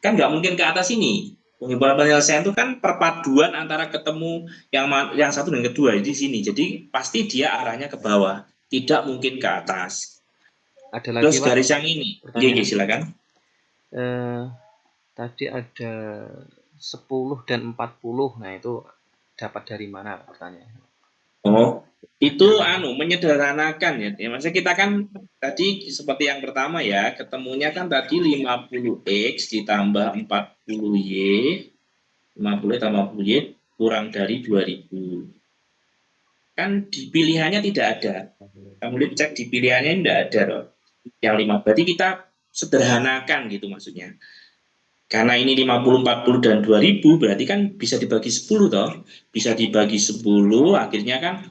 kan nggak mungkin ke atas ini. Himpunan penyelesaian itu kan perpaduan antara ketemu yang satu dan kedua di sini. Jadi pasti dia arahnya ke bawah, tidak mungkin ke atas. Ada lagi, terus Pak? garis yang ini, silakan. Tadi ada 10 dan 40. Nah, itu dapat dari mana pertanyaannya? Oh, itu menyederhanakan ya. Maksudnya kita kan tadi seperti yang pertama ya, ketemunya kan tadi 50x ditambah 40y, 50 tambah 40y kurang dari 2000. Kan di pilihannya tidak ada. Kamu lihat cek di pilihannya tidak ada loh. Yang 5 berarti kita sederhanakan gitu maksudnya. Karena ini 50, 40 dan 2000 berarti kan bisa dibagi 10 toh. Bisa dibagi 10 akhirnya kan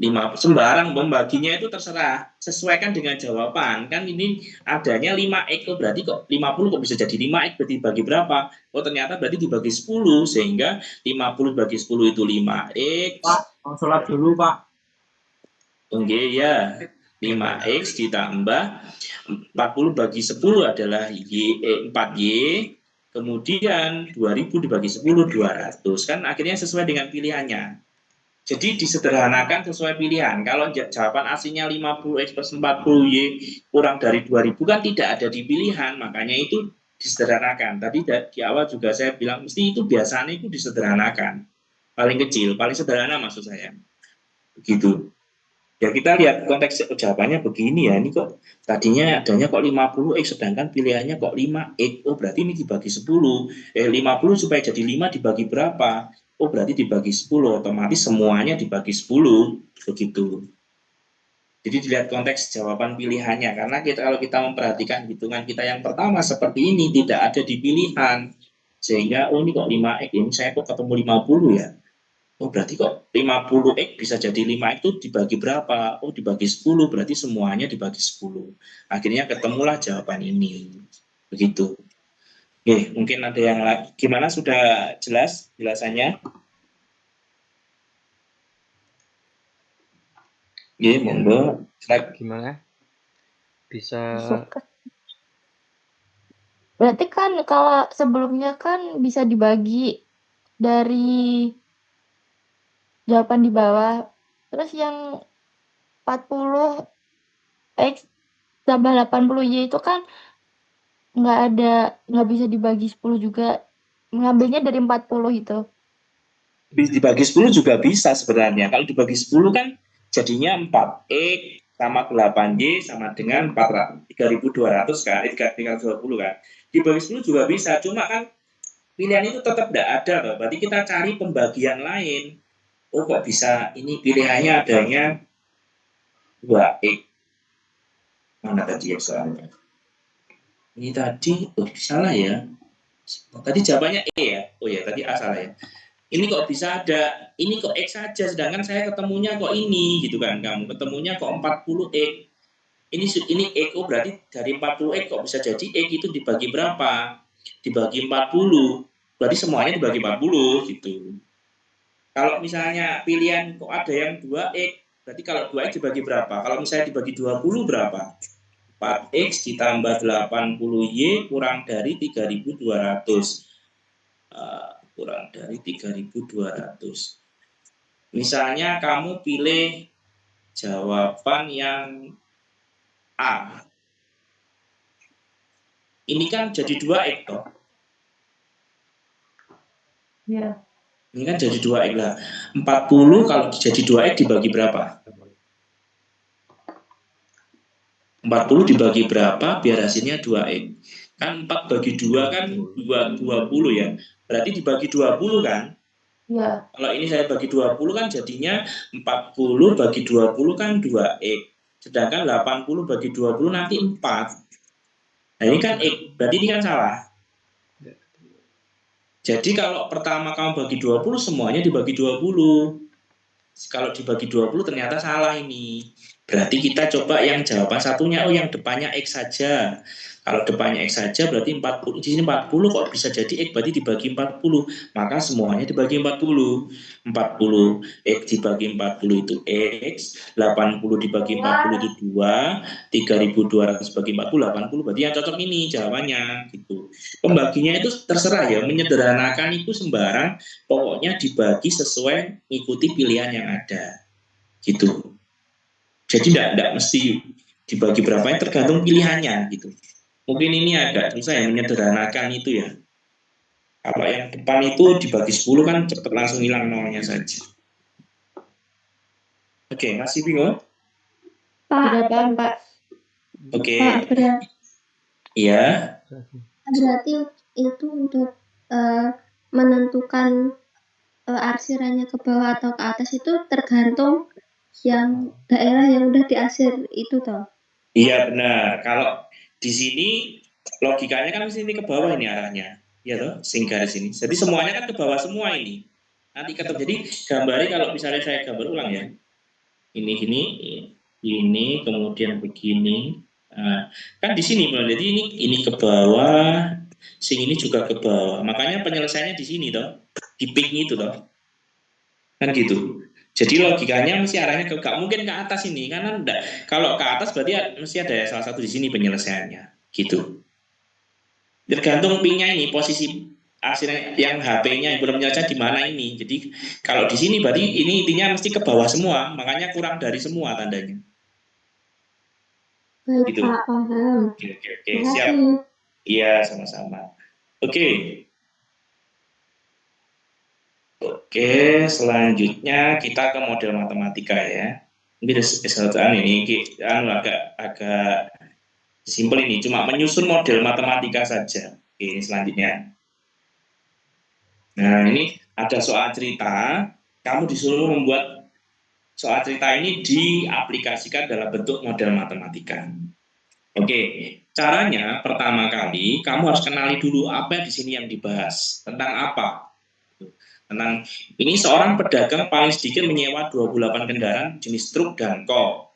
5 sembarang membaginya itu terserah, sesuaikan dengan jawaban. Kan ini adanya 5x, berarti kok 50 kok bisa jadi 5x, berarti bagi berapa? Oh ternyata berarti dibagi 10, sehingga 50 bagi 10 itu 5x. Pak, mau sholat dulu Pak. Oke ya, 5x ditambah 40 bagi 10 adalah 4y, kemudian 2000 dibagi 10, 200. Kan akhirnya sesuai dengan pilihannya. Jadi disederhanakan sesuai pilihan. Kalau jawaban aslinya 50x plus 40y kurang dari 2000 kan tidak ada di pilihan, makanya itu disederhanakan. Tadi di awal juga saya bilang mesti itu biasanya itu disederhanakan. Paling kecil, paling sederhana maksud saya. Begitu. Ya kita lihat konteks jawabannya begini ya, ini kok tadinya adanya kok 50x sedangkan pilihannya kok 5x. Oh berarti ini dibagi 10. 50 supaya jadi 5 dibagi berapa? Oh berarti dibagi 10, otomatis semuanya dibagi 10. Begitu. Jadi dilihat konteks jawaban pilihannya, karena kalau kita memperhatikan hitungan kita yang pertama seperti ini tidak ada di pilihan. Sehingga oh ini kok 5x, ini saya kok ketemu 50 ya. Oh berarti kok 50x bisa jadi 5x itu dibagi berapa? Oh dibagi 10, berarti semuanya dibagi 10. Akhirnya ketemulah jawaban ini. Begitu. Oke, mungkin ada yang lagi. Gimana, sudah jelas jelasannya? Oke, monggo. Gimana? Bisa. Berarti kan kalau sebelumnya kan bisa dibagi dari jawaban di bawah. Terus yang 40x tambah 80y itu kan nggak bisa dibagi 10 juga. Mengambilnya dari 40 itu. Dibagi 10 juga bisa sebenarnya. Kalau dibagi 10 kan jadinya 4x sama 8y sama dengan 3.200 kan, 320 kan. Dibagi 10 juga bisa, cuma kan pilihan itu tetap tidak ada loh. Berarti kita cari pembagian lain. Oh kok bisa ini pilihannya adanya 2X. Mana tadi ya soalnya? Ini tadi, salah ya. Tadi jawabannya E ya. Oh ya, tadi A salah ya. Ini kok bisa ada, ini kok X saja, sedangkan saya ketemunya kok ini, gitu kan. Kamu ketemunya kok 40X. Ini X, oh berarti dari 40X kok bisa jadi X itu dibagi berapa? Dibagi 40. Berarti semuanya dibagi 40, gitu. Kalau misalnya pilihan kok ada yang 2X, berarti kalau 2X dibagi berapa? Kalau misalnya dibagi 20 berapa? 4X ditambah 80Y kurang dari 3.200. Kurang dari 3.200. Misalnya kamu pilih jawaban yang A. Ini kan jadi 2X toh. Ya. Ini kan jadi 2X lah. 40 kalau jadi 2X dibagi berapa? 40 dibagi berapa biar hasilnya 2X. Kan 4 bagi 2 kan 20 ya. Berarti dibagi 20 kan? Ya. Kalau ini saya bagi 20 kan jadinya 40 bagi 20 kan 2X. Sedangkan 80 bagi 20 nanti 4. Nah ini kan X, berarti ini kan salah. Jadi kalau pertama kamu bagi 20 semuanya dibagi 20. Kalau dibagi 20 ternyata salah ini. Berarti kita coba yang jawaban satunya, yang depannya X saja. Kalau depannya X saja berarti 40. Di sini 40 kok bisa jadi X, berarti dibagi 40. Maka semuanya dibagi 40. 40 X dibagi 40 itu X, 80 dibagi 40 itu 2, 3.200 bagi 40, 80. Berarti yang cocok ini jawabannya gitu. Pembaginya itu terserah ya, menyederhanakan itu sembarang, pokoknya dibagi sesuai mengikuti pilihan yang ada gitu. Jadi tidak mesti dibagi berapa, tergantung pilihannya gitu. Mungkin ini agak susah yang menyederhanakan itu ya. Kalau yang depan itu dibagi 10 kan cepat langsung hilang nolnya saja. Oke, masih bingung? Sudah paham, Pak. Oke. Pak, Iya. berarti itu untuk menentukan arsirannya ke bawah atau ke atas itu tergantung yang daerah yang udah diarsir itu toh. Iya benar. Kalau di sini logikanya kan sini ke bawah ini arahnya, ya toh, sehingga di sini. Jadi semuanya kan ke bawah semua ini. Nanti ketemu. Jadi gambarnya kalau misalnya saya gambar ulang ya, ini kemudian begini. Nah, kan di sini, jadi ini ke bawah, sing ini juga ke bawah. Makanya penyelesaiannya di sini toh, di pink itu toh, kan gitu. Jadi logikanya mesti arahnya gak mungkin ke atas ini, karena enggak. Kalau ke atas berarti mesti ada salah satu di sini penyelesaiannya, gitu. Tergantung pinknya ini, posisi hasilnya yang HP-nya yang belum menyelesaikan di mana ini. Jadi kalau di sini berarti ini intinya mesti ke bawah semua, makanya kurang dari semua tandanya. Baik Gitu. Pak, paham. Oke, siap. Iya, sama-sama. Oke, selanjutnya kita ke model matematika ya. Ini kesalahan ini agak simpel ini, cuma menyusun model matematika saja. Oke, ini selanjutnya. Nah, ini ada soal cerita. Kamu disuruh membuat soal cerita ini diaplikasikan dalam bentuk model matematika. Oke, caranya pertama kali kamu harus kenali dulu apa yang di sini yang dibahas, tentang apa. Tentang ini seorang pedagang paling sedikit menyewa 28 kendaraan jenis truk dan kolk.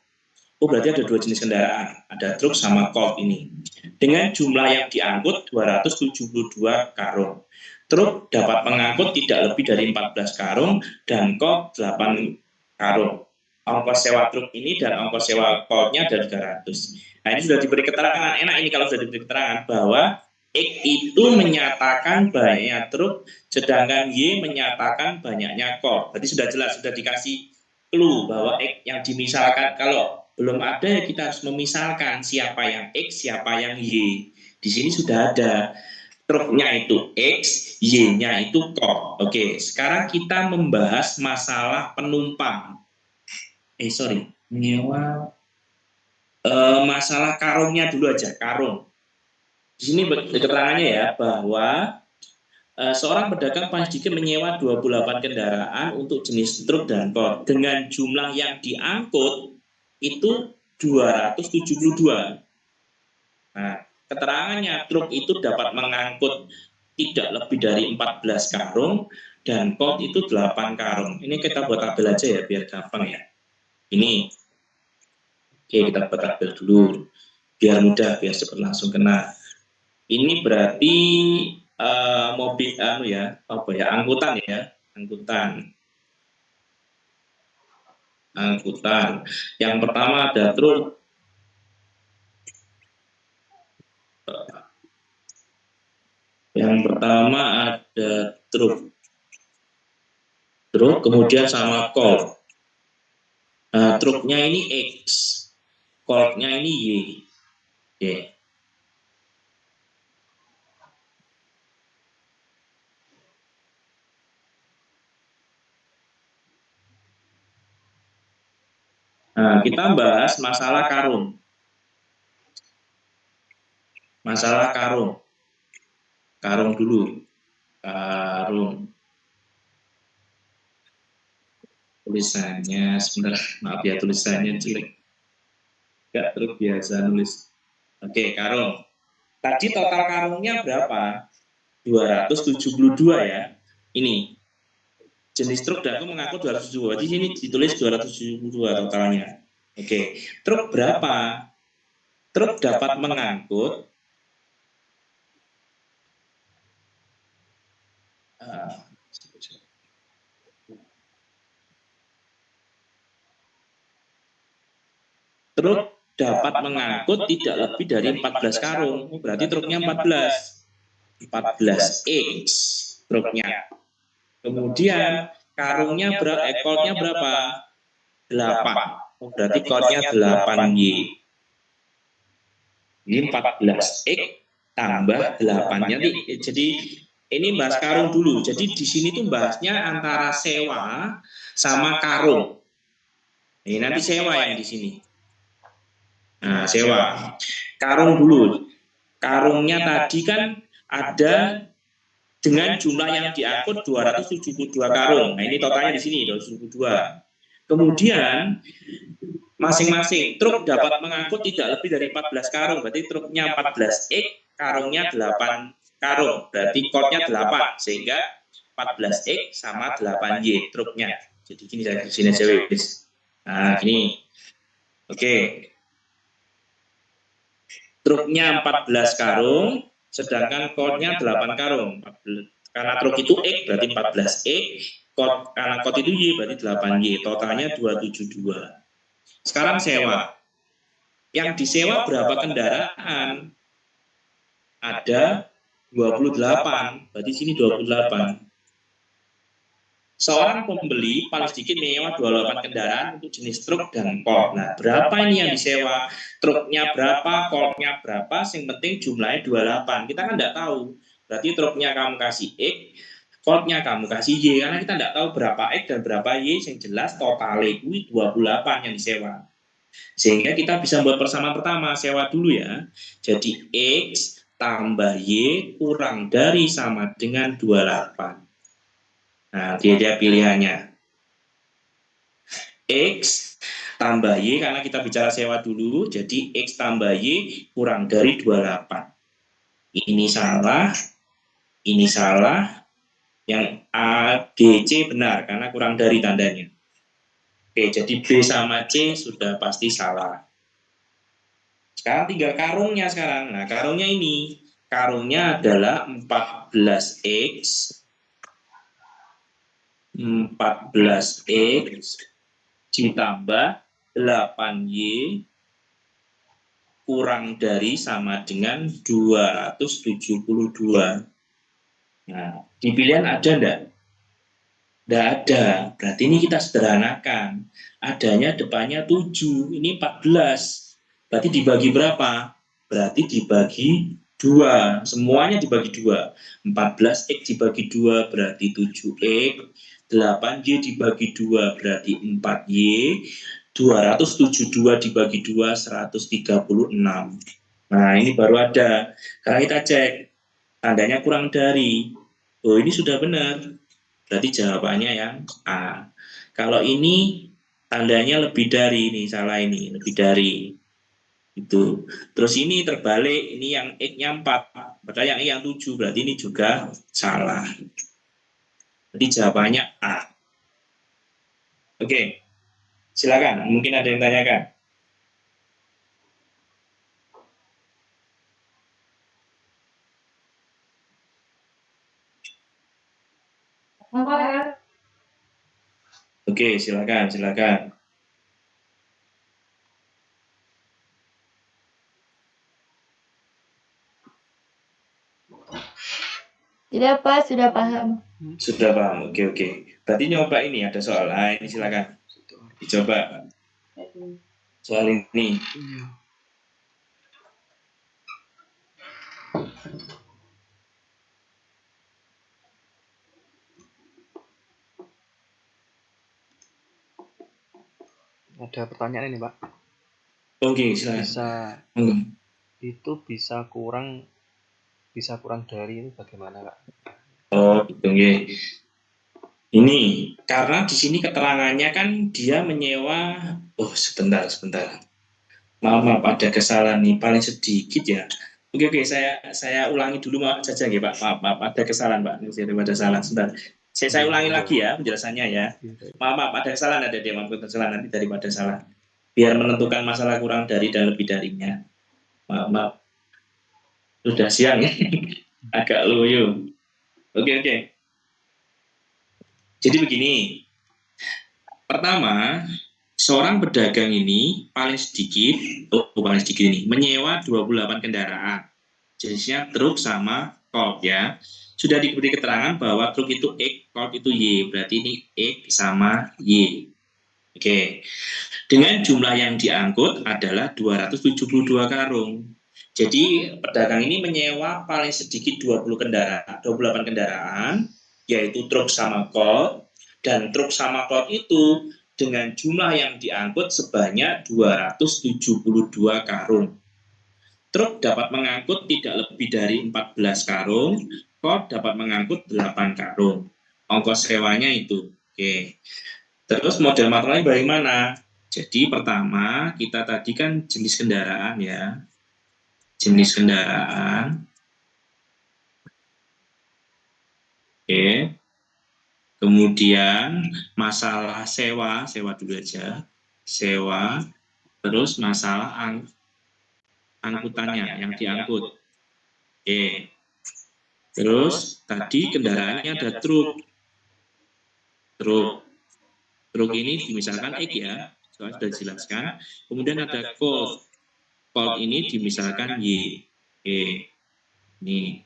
Oh berarti ada 2 jenis kendaraan, ada truk sama kolk ini. Dengan jumlah yang diangkut 272 karung. Truk dapat mengangkut tidak lebih dari 14 karung dan kolk 8 karung. Ongkos sewa truk ini dan ongkos sewa kolknya ada 300. Nah ini sudah diberi keterangan, enak ini kalau sudah diberi keterangan bahwa X itu menyatakan banyaknya truk, sedangkan Y menyatakan banyaknya kolk. Berarti sudah jelas, sudah dikasih clue bahwa X yang dimisalkan. Kalau belum ada ya kita harus memisalkan siapa yang X, siapa yang Y. Di sini sudah ada truknya itu X, Y-nya itu kolk. Oke, sekarang kita membahas masalah penumpang. Menyewa masalah karungnya dulu aja, karung. Di sini keterangannya ya bahwa seorang pedagang paling sedikit menyewa 28 kendaraan untuk jenis truk dan kolk dengan jumlah yang diangkut itu 272. Nah, keterangannya truk itu dapat mengangkut tidak lebih dari 14 karung dan colt itu 8 karung. Ini kita buat tabel aja ya biar gampang ya. Ini. Oke, kita buat tabel dulu biar mudah, biar cepat langsung kena. Ini berarti mobil angkutan ya, angkutan. Yang pertama ada truk. Yang pertama ada truk, kemudian sama colt. Nah, truknya ini X, coltnya ini Y. Nah, kita bahas masalah karung. Karung dulu. Tulisannya sebentar, maaf ya tulisannya jelek. Enggak terbiasa nulis. Oke, karung. Tadi total karungnya berapa? 272 ya. Ini. Jenis truk Dago mengangkut 272. Di sini ditulis 272 totalnya. Oke. Truk berapa? Truk dapat mengangkut tidak lebih dari 14 karung. Berarti truknya 14 X truknya. Kemudian karungnya coltnya berapa? 8. Berarti coltnya 8Y. Ini 14X tambah 8-nya nih. Jadi ini bahas karung dulu. Jadi di sini tuh bahasnya antara sewa sama karung. Ini nanti sewa yang di sini. Nah, sewa. Karung dulu. Karungnya tadi kan ada dengan jumlah yang diangkut 272 karung. Nah, ini totalnya di sini 272. Kemudian masing-masing truk dapat mengangkut tidak lebih dari 14 karung. Berarti truknya 14X, karungnya 8 karung. Berarti coltnya 8 sehingga 14X sama 8Y truknya. Jadi gini saya sini aja wis. Nah, gini. Oke. Truknya 14 karung, sedangkan coltnya 8 karung. Karena truk itu X berarti 14X, karena colt itu Y berarti 8Y. Totalnya 272. Sekarang sewa. Yang disewa berapa kendaraan? Ada 28. Berarti sini 28. Seorang pembeli paling sedikit menyewa 28 kendaraan untuk jenis truk dan colt. Nah, berapa ini yang disewa? Truknya berapa, coltnya berapa, yang penting jumlahnya 28. Kita kan tidak tahu. Berarti truknya kamu kasih X, coltnya kamu kasih Y. Karena kita tidak tahu berapa X dan berapa Y, yang jelas totalnya itu 28 yang disewa. Sehingga kita bisa buat persamaan pertama, sewa dulu ya. Jadi X tambah Y kurang dari sama dengan 28. Nah, dia pilihannya. X tambah Y, karena kita bicara sewa dulu, jadi X tambah Y kurang dari 28. Ini salah, yang A, B, C benar, karena kurang dari tandanya. Oke, jadi B sama C sudah pasti salah. Sekarang tinggal karungnya sekarang. Nah, karungnya ini. Karungnya adalah 14X ditambah 8Y kurang dari sama dengan 272. Nah, di pilihan ada enggak? Enggak ada. Berarti ini kita sederhanakan. Adanya depannya 7, ini 14. Berarti dibagi berapa? Berarti dibagi 2. Semuanya dibagi 2. 14X dibagi 2 berarti 7X. 8Y dibagi 2 berarti 4Y. 272 dibagi 2 136. Nah, ini baru ada. Sekarang kita cek. Tandanya kurang dari. Oh, ini sudah benar. Berarti jawabannya yang A. Kalau ini tandanya lebih dari, ini salah, ini lebih dari itu. Terus ini terbalik, ini yang X-nya 4, padahal yang 7, berarti ini juga salah. Jadi jawabannya A. Oke, silakan, mungkin ada yang tanyakan. Oke, silakan. Tidak, Pak, sudah paham. Sudah paham, oke. Berarti nyoba ini ada soal. Nah, ini silakan dicoba soal ini. Iya. Ada pertanyaan ini, Pak. Oke, silakan. Bisa kurang dari itu bagaimana, Pak? Oh, gitu nggih. Ini karena di sini keterangannya kan dia menyewa. Oh, sebentar. Maaf, ada kesalahan nih, paling sedikit ya. Oke, saya ulangi dulu saja nggih, Pak. Maaf, ada kesalahan, Pak. Ada salah. Sebentar. Saya ulangi lagi ya penjelasannya ya. Maaf, ada kesalahan, ada dia mampu kesalahan nanti daripada salah. Biar menentukan masalah kurang dari dan lebih darinya. Maaf. Sudah siang ya. Agak loyo. Oke. Jadi begini. Pertama, seorang pedagang ini paling sedikit ini menyewa 28 kendaraan. Jenisnya truk sama Colt ya. Sudah diberi keterangan bahwa truk itu X, Colt itu Y. Berarti ini X sama Y. Oke. Dengan jumlah yang diangkut adalah 272 karung. Jadi pedagang ini menyewa paling sedikit 28 kendaraan, yaitu truk sama Colt, dan truk sama Colt itu dengan jumlah yang diangkut sebanyak 272 karung. Truk dapat mengangkut tidak lebih dari 14 karung, Colt dapat mengangkut 8 karung. Ongkos sewanya itu. Oke. Terus model materialnya bagaimana? Jadi pertama kita tadi kan jenis kendaraan ya. Jenis kendaraan. Oke. Kemudian masalah sewa dulu aja. Sewa, terus masalah angkutannya yang diangkut. Oke. Terus tadi kendaraannya ada truk. Truk ini dimisalkan X ya, soalnya sudah dijelaskan. Kemudian ada Colt. Colt ini dimisalkan Y. Oke. Ini.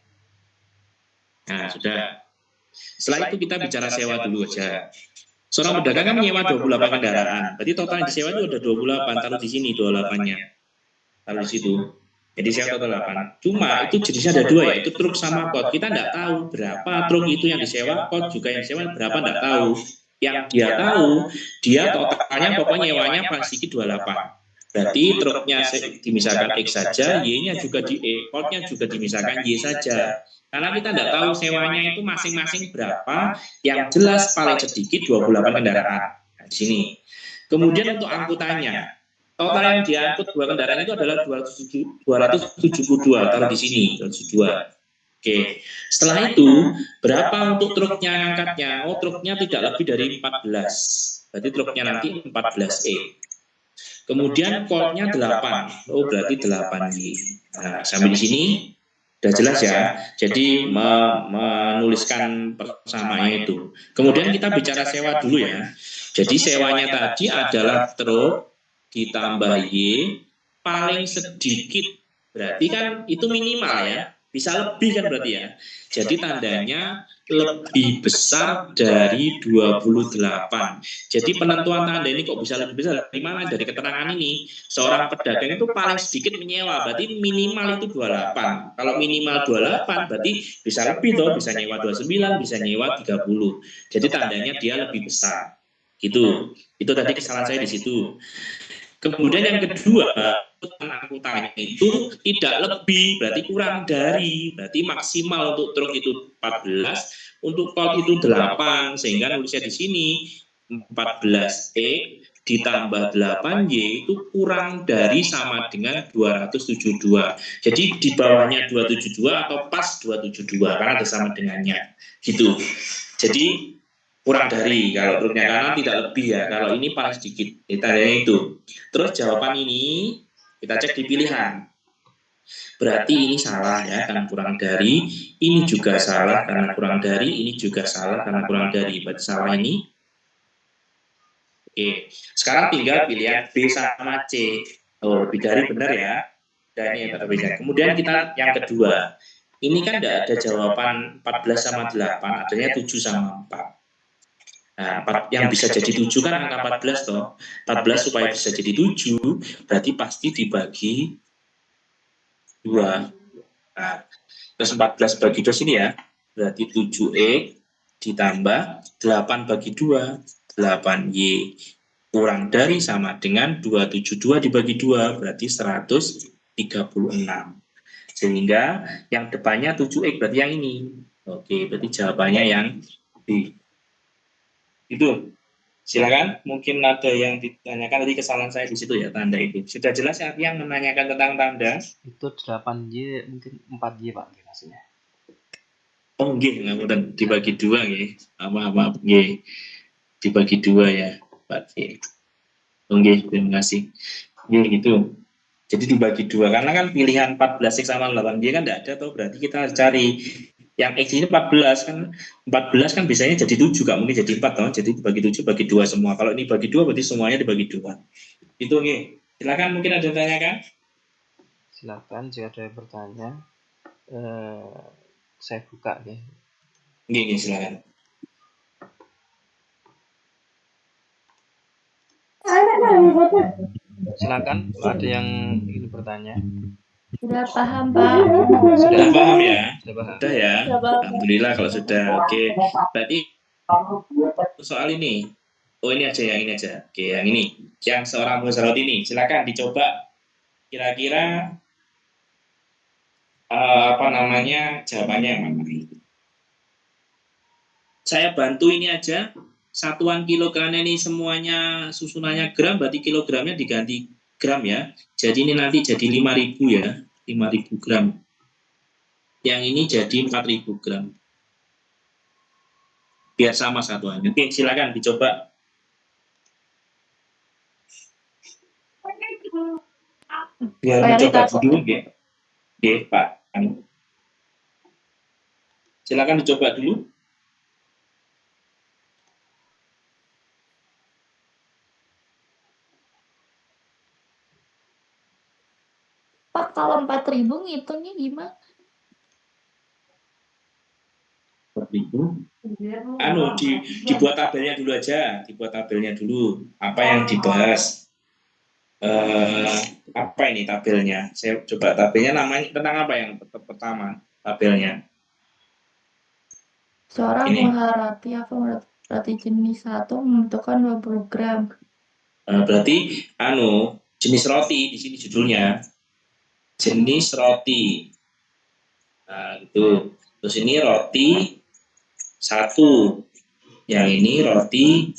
Nah, sudah. Setelah itu kita bicara sewa dulu aja. Seorang pedagang kan menyewa 28 kendaraan. Berarti total yang disewa itu ada 28. Taruh di sini 28-nya. Taruh di situ. Jadi sewa total 8. Cuma itu jenisnya ada 2 ya. Itu truk sama Colt. Kita tidak tahu berapa truk itu yang disewa, Colt juga yang disewa berapa tidak tahu. Yang dia tahu, dia totalnya pokoknya nyewanya paling sedikit 28. Berarti truknya dimisalkan X saja, Y-nya juga Colt-nya juga dimisalkan Y saja. Karena kita tidak tahu sewanya itu masing-masing berapa, yang jelas paling sedikit 28 kendaraan. Nah, di sini. Kemudian untuk angkutannya, total yang diangkut 2 kendaraan itu adalah 272, taruh di sini, 272. Oke, setelah itu berapa untuk truknya angkatnya? Oh, truknya tidak lebih dari 14. Berarti truknya nanti 14E. Kemudian Colt-nya 8. Oh, berarti 8Y. Nah, sampai di sini sudah jelas ya. Jadi menuliskan persamaannya itu. Kemudian kita bicara sewa dulu ya. Jadi sewanya tadi adalah truk ditambah Y paling sedikit. Berarti kan itu minimal ya. Bisa lebih kan berarti ya. Jadi tandanya lebih besar dari 28. Jadi penentuan tanda ini kok bisa lebih besar dari mana? Dari keterangan ini. Seorang pedagang itu paling sedikit menyewa, berarti minimal itu 28. Kalau minimal 28 berarti bisa lebih toh, bisa nyewa 29, bisa nyewa 30. Jadi tandanya dia lebih besar. Gitu. Itu tadi kesalahan saya di situ. Kemudian yang kedua, angkutannya itu tidak lebih, berarti kurang dari, berarti maksimal untuk truk itu 14, untuk Colt itu 8, sehingga nulisnya di sini 14E ditambah 8Y itu kurang dari sama dengan 272. Jadi di bawahnya 272 atau pas 272 karena ada sama dengannya. Gitu. Jadi kurang dari, kalau truknya kanan tidak lebih ya, kalau ini paling sedikit. Tandanya itu. Terus jawaban ini kita cek di pilihan. Berarti ini salah ya karena kurang dari, ini juga salah karena kurang dari, ini juga salah karena kurang dari. Berarti salah ini. Oke, sekarang tinggal pilihan B sama C. Oh, lebih dari benar ya. Dan ini yang berbeda. Kemudian kita yang kedua. Ini kan tidak ada jawaban 14 sama 8, adanya 7 sama 4. Nah, yang bisa jadi 7 kan angka 14 toh. 14 supaya bisa jadi 7, berarti pasti dibagi 2. Nah, terus 14 bagi 2 sini ya. Berarti 7X ditambah 8 bagi 2, 8Y. Kurang dari sama dengan 272 dibagi 2, berarti 136. Sehingga yang depannya 7X, berarti yang ini. Oke, berarti jawabannya yang B. Itu. Silakan, mungkin ada yang ditanyakan, tadi kesalahan saya di situ ya, tanda itu. Sudah jelas yang menanyakan tentang tanda? Itu 8Y mungkin 4Y Pak maksudnya. Oh nggih, ngapunten dibagi 2 nggih. Maaf nggih. Dibagi 2 ya, Pak. Oh nggih, terima kasih. Nggih gitu. Jadi dibagi 2 karena kan pilihan 14X sama 8Y kan tidak ada toh, berarti kita harus cari yang X ini 14 kan biasanya jadi 7, nggak mungkin jadi 4 toh. Jadi dibagi 7 bagi 2 semua. Kalau ini bagi 2 berarti semuanya dibagi 2. Itu nggih. Silakan, mungkin ada yang tanyakan? Silakan jika ada yang bertanya. Saya buka ya. Nggih, silakan. Silakan kalau ada yang ingin bertanya. Sudah paham, Pak? Sudah paham ya? Sudah paham. Sudah ya? Alhamdulillah kalau sudah. Oke. Berarti soal ini. Oh ini aja, yang ini aja. Oke, yang ini. Yang seorang muzarat ini. Silakan dicoba. Kira-kira jawabannya yang mana? Saya bantu ini aja. Satuan kilogramnya ini semuanya susunannya gram, berarti kilogramnya diganti gram ya. Jadi ini nanti jadi 5.000 ya. 5.000 gram. Yang ini jadi 4.000 gram. Biar sama satuannya. Oke, silakan dicoba. Biar mencoba dulu, Oke, Pak. Silakan dicoba dulu. Pak, kalau 4.000 ngitungnya gimana? 4.000. Dibuat tabelnya dulu aja. Dibuat tabelnya dulu. Apa yang dibahas? Apa ini tabelnya? Saya coba tabelnya namanya tentang apa yang pertama tabelnya? Seorang Ini. mengolah roti jenis 1 membutuhkan 20 gram. Berarti jenis roti di sini judulnya. Jenis roti. Nah, itu. Terus ini roti 1. Yang ini roti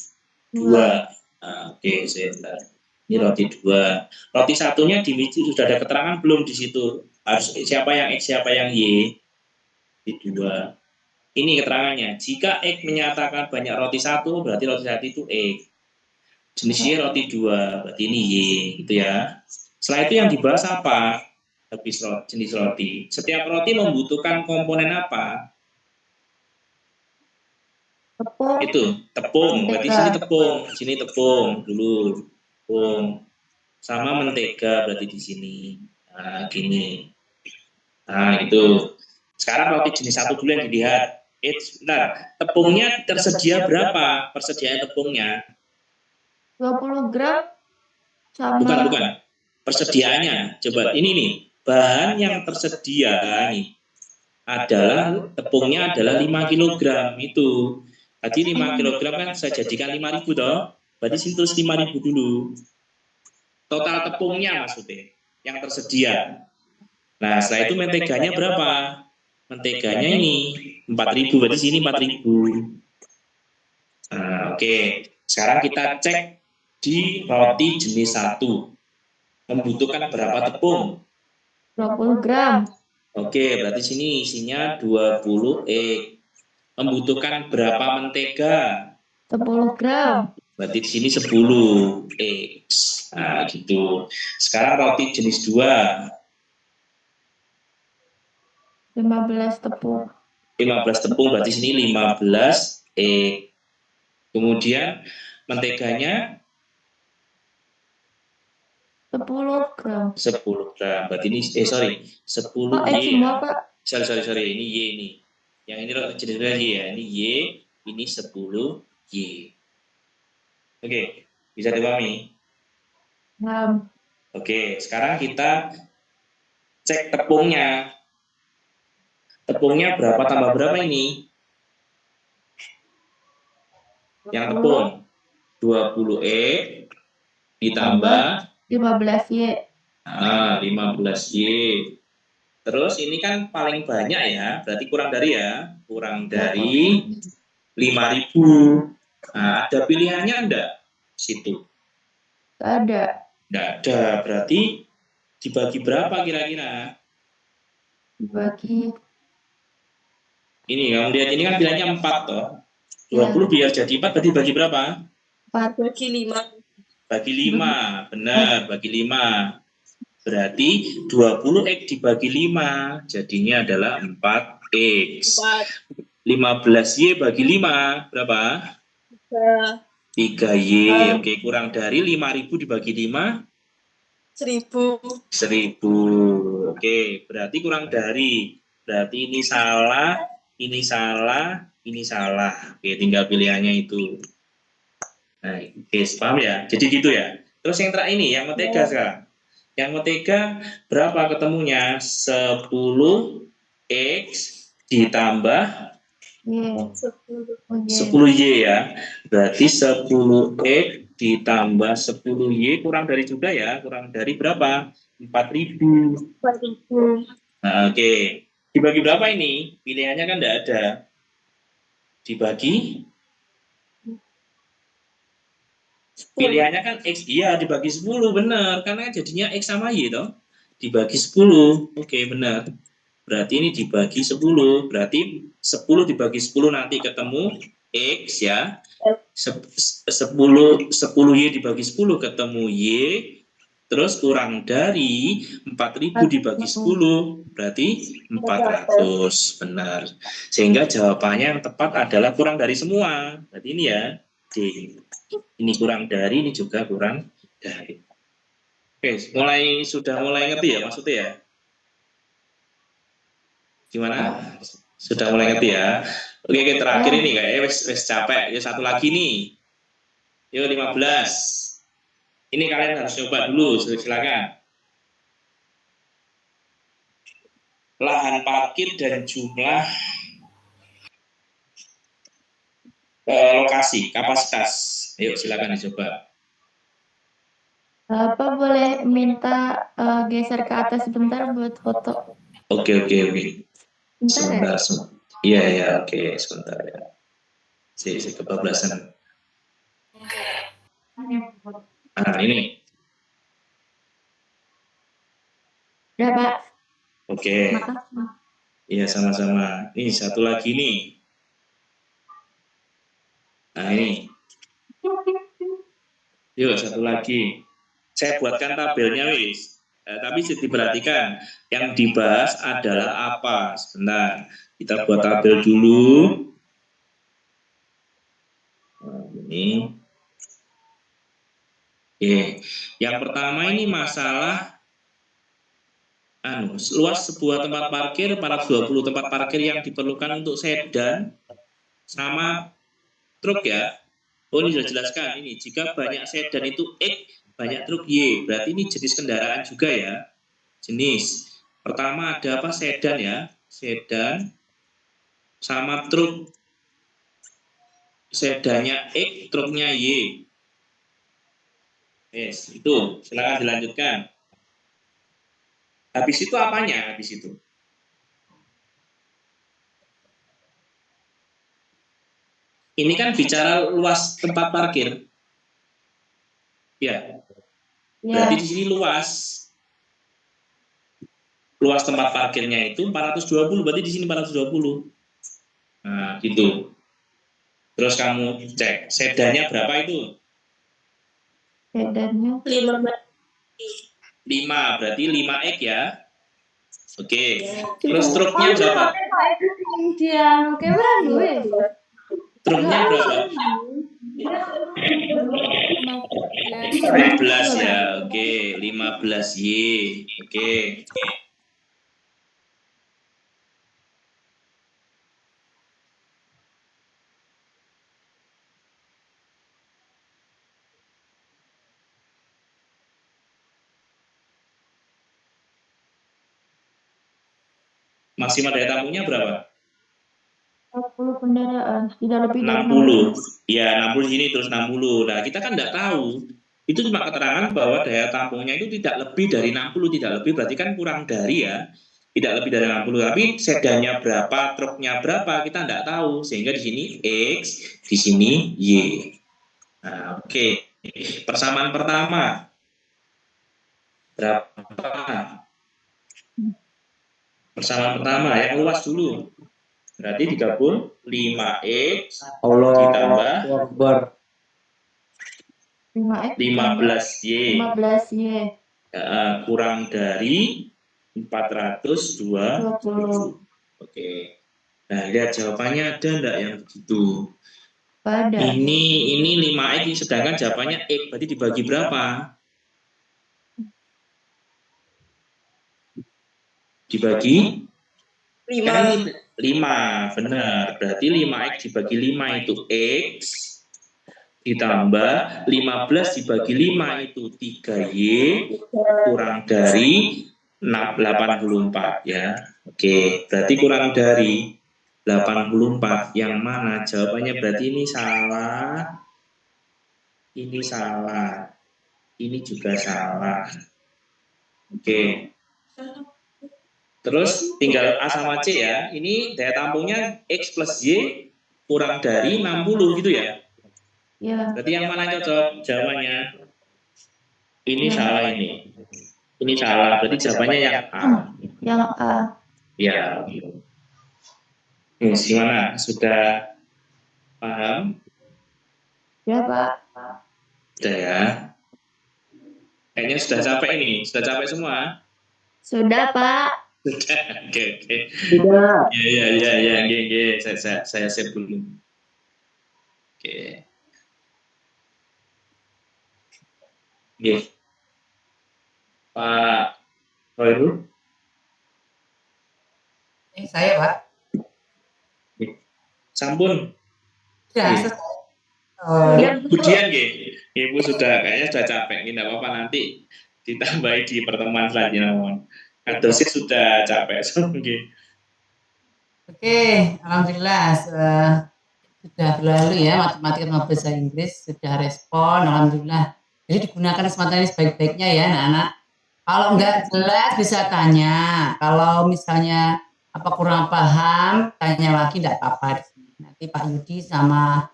2. Nah, oke, sebentar. Ini roti 2. Roti satunya sudah ada keterangan belum di situ? Harus siapa yang X, siapa yang Y? Di 2. Ini keterangannya. Jika X menyatakan banyak roti 1, berarti roti 1 itu X. Jenis Y roti 2, berarti ini Y, gitu ya. Setelah itu yang dibahas apa? Jenis roti. Setiap roti membutuhkan komponen apa? Tepung. Itu tepung. Berarti sini tepung. Sini tepung dulu. Tepung. Sama mentega berarti di sini. Nah, gini. Nah, itu. Sekarang roti jenis 1 dulu yang dilihat. Bentar. Tepungnya tersedia berapa? Persediaan tepungnya? 20 gram sama Bukan. Persediaannya. Coba ini nih. Bahan yang tersedia nih adalah tepungnya adalah 5 kg itu. Tadi 5 kg kan saya jadikan 5.000 toh. Berarti sini terus 5.000 dulu. Total tepungnya maksudnya yang tersedia. Nah, setelah itu menteganya berapa? Menteganya ini 4.000, berarti sini 4.000. Nah, oke. Sekarang kita cek di roti jenis 1 membutuhkan berapa tepung? 20 gram. Oke, berarti sini isinya 20 X. Membutuhkan berapa mentega? 10 gram. Berarti di sini 10 X. Nah, gitu. Sekarang roti jenis 2. 15 tepung. 15 tepung, berarti sini 15 X. Kemudian menteganya 10 gram. 10 gram. Berarti ini, 10 Oh, Y semua, ya. Pak. Sorry, ini Y ini. Yang ini roti jenis 2 Y ya. Ini Y, ini 10 Y. Oke, bisa dipahami? Gram. Oke, sekarang kita cek tepungnya. Tepungnya berapa tambah berapa ini? Yang tepung 20 E ditambah 15 Y. 15 Y. Terus ini kan paling banyak ya, berarti kurang dari ya, kurang dari 5.000. Nah, ada pilihannya enggak? Situ. Nggak ada. Enggak ada, berarti dibagi berapa kira-kira? Bagi. Ini kamu lihat ini kan pilihannya 4 toh. 20 biar jadi 4 berarti bagi berapa? 4. Bagi 5. Bagi 5, benar, bagi 5. Berarti 20 X dibagi 5, jadinya adalah 4X. 15 Y bagi 5, berapa? 3 Y. Oke, kurang dari 5.000 dibagi 5? 1.000. 1.000. Oke, berarti kurang dari. Berarti ini salah, ini salah, ini salah. Oke, tinggal pilihannya itu. Nah, oke, paham ya? Jadi gitu ya. Terus yang terakhir ini, yang mentega sekarang. Yang mentega berapa ketemunya? 10 X ditambah Y. 10 Y ya. Berarti 10 X ditambah 10 Y kurang dari juga ya. Kurang dari berapa? 4.000. 4.000. Nah, oke. Dibagi berapa ini? Pilihannya kan tidak ada. Dibagi? Pilihannya kan X. Iya, dibagi 10. Benar. Karena jadinya X sama Y toh. Dibagi 10. Oke, benar. Berarti ini dibagi 10. Berarti 10 dibagi 10 nanti ketemu X ya. 10 Y dibagi 10 ketemu Y. Terus kurang dari 4.000 dibagi 10. Berarti 400. Benar. Sehingga jawabannya yang tepat adalah kurang dari semua. Berarti ini ya. D. Ini kurang dari, ini juga kurang dari. Oke, sudah mulai ngerti ya maksudnya ya? Gimana? Sudah mulai ngerti ya? Oke, terakhir ini kayaknya wes capek. Ya satu lagi nih. Yuk 15. Ini kalian harus coba dulu, silakan. Lahan parkir dan jumlah lokasi, kapasitas. Ayo silakan dicoba. Apa boleh minta geser ke atas sebentar buat foto? Oke. Bentar ya? Sebentar. Iya, oke, sebentar ya. Si kebablasan. Nah, ini. Udah, Pak. Oke. Makasih. Iya, sama-sama. Ini satu lagi nih. Nah, ini. Yuk, satu lagi. Saya buatkan tabelnya, wis. Tapi diperhatikan, yang dibahas adalah apa? Sebentar, kita buat tabel dulu. Nah, ini. Oke, yang pertama ini masalah luas sebuah tempat parkir pada 20 tempat parkir yang diperlukan untuk sedan sama truk ya. Oh, ini sudah jelaskan ini. Jika banyak sedan itu X, banyak truk Y. Berarti ini jenis kendaraan juga ya. Jenis. Pertama ada apa? Sedan ya. Sedan sama truk. Sedannya X, truknya Y. Yes, itu. Silakan dilanjutkan. Habis itu apanya? Habis itu. Ini kan bicara luas tempat parkir. Ya, Ya, berarti di sini luas. Luas tempat parkirnya itu 420, berarti di sini 420. Nah, gitu. Terus kamu cek sedannya berapa itu? bedanya 5, berarti 5X ya. Oke. Terus truknya berapa? Truknya berapa? 15 ya. Oke, 15Y. Oke. Maksimal daya tampungnya berapa? 40 kendaraan, tidak lebih dari 60. Ya, 60 sini terus 60. Nah, kita kan nggak tahu. Itu cuma keterangan bahwa daya tampungnya itu tidak lebih dari 60, tidak lebih berarti kan kurang dari ya. Tidak lebih dari 60, tapi sedannya berapa, truknya berapa, kita nggak tahu. Sehingga di sini X, di sini Y. Nah, oke. Persamaan pertama. Berapa? Persamaan pertama yang luas dulu. Berarti digabung 5X ditambah 5X 15Y 15Y kurang dari 420. 20. Oke. Nah, lihat jawabannya ada enggak yang begitu? Pada Ini 5X, sedangkan jawabannya X, berarti dibagi berapa? Dibagi 5, benar. Berarti 5X dibagi 5 itu X, ditambah 15 dibagi 5 itu 3Y, kurang dari 84 ya. Oke, berarti kurang dari 84. Yang mana? Jawabannya berarti ini salah. Ini salah. Ini juga salah. Oke. Terus tinggal A sama C ya. Ini daya tampungnya X plus Y kurang dari 60 gitu ya. ya, Berarti yang mana cocok jawabannya? Ini Ya. salah ini. Ini salah. Berarti jawabannya yang A. yang A. Ya. Gimana? Sudah paham? Ya, Pak. Sudah ya. Kayaknya sudah capek ini. Sudah capek semua. Sudah, Pak. Sudah. Oke. Tidak. Ya. Oke. Saya save dulu. Oke. Oke. Pak Royru. Saya Pak. Sampun. Sudah Iya. selesai. Oh, Budian nggih. Ibu sudah kayaknya sudah capek. Ini enggak apa-apa, nanti ditambahi di pertemuan selanjutnya. Dosis sudah capek. Oke. Oke, alhamdulillah sudah berlalu ya matematika sama bahasa Inggris, sudah respon, alhamdulillah. Jadi digunakan kesempatan ini sebaik-baiknya ya anak-anak. Kalau nggak jelas bisa tanya. Kalau misalnya apa kurang paham, tanya lagi tidak apa-apa di sini. Nanti Pak Yudi sama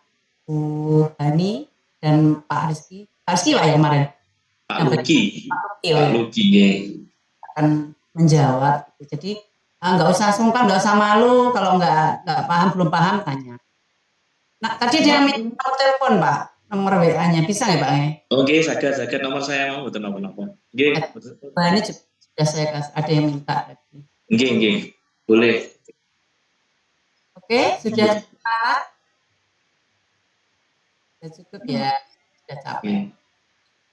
Bu Hani dan Pak Rizky lah ya kemarin. Pak Luki. Iya, Pak Luki nggih. akan menjawab. Jadi nggak usah sungkan, nggak usah malu kalau nggak paham, belum paham tanya. Nah tadi dia minta nomor telepon Pak, nomor WA-nya bisa nggak Pak? Oke, saged nomor saya mau betul nomor. Nggih. Pak ini sudah saya kasih, ada yang minta. Nggih. Boleh. Oke, sudah cukup. Sudah cukup ya, sudah capek.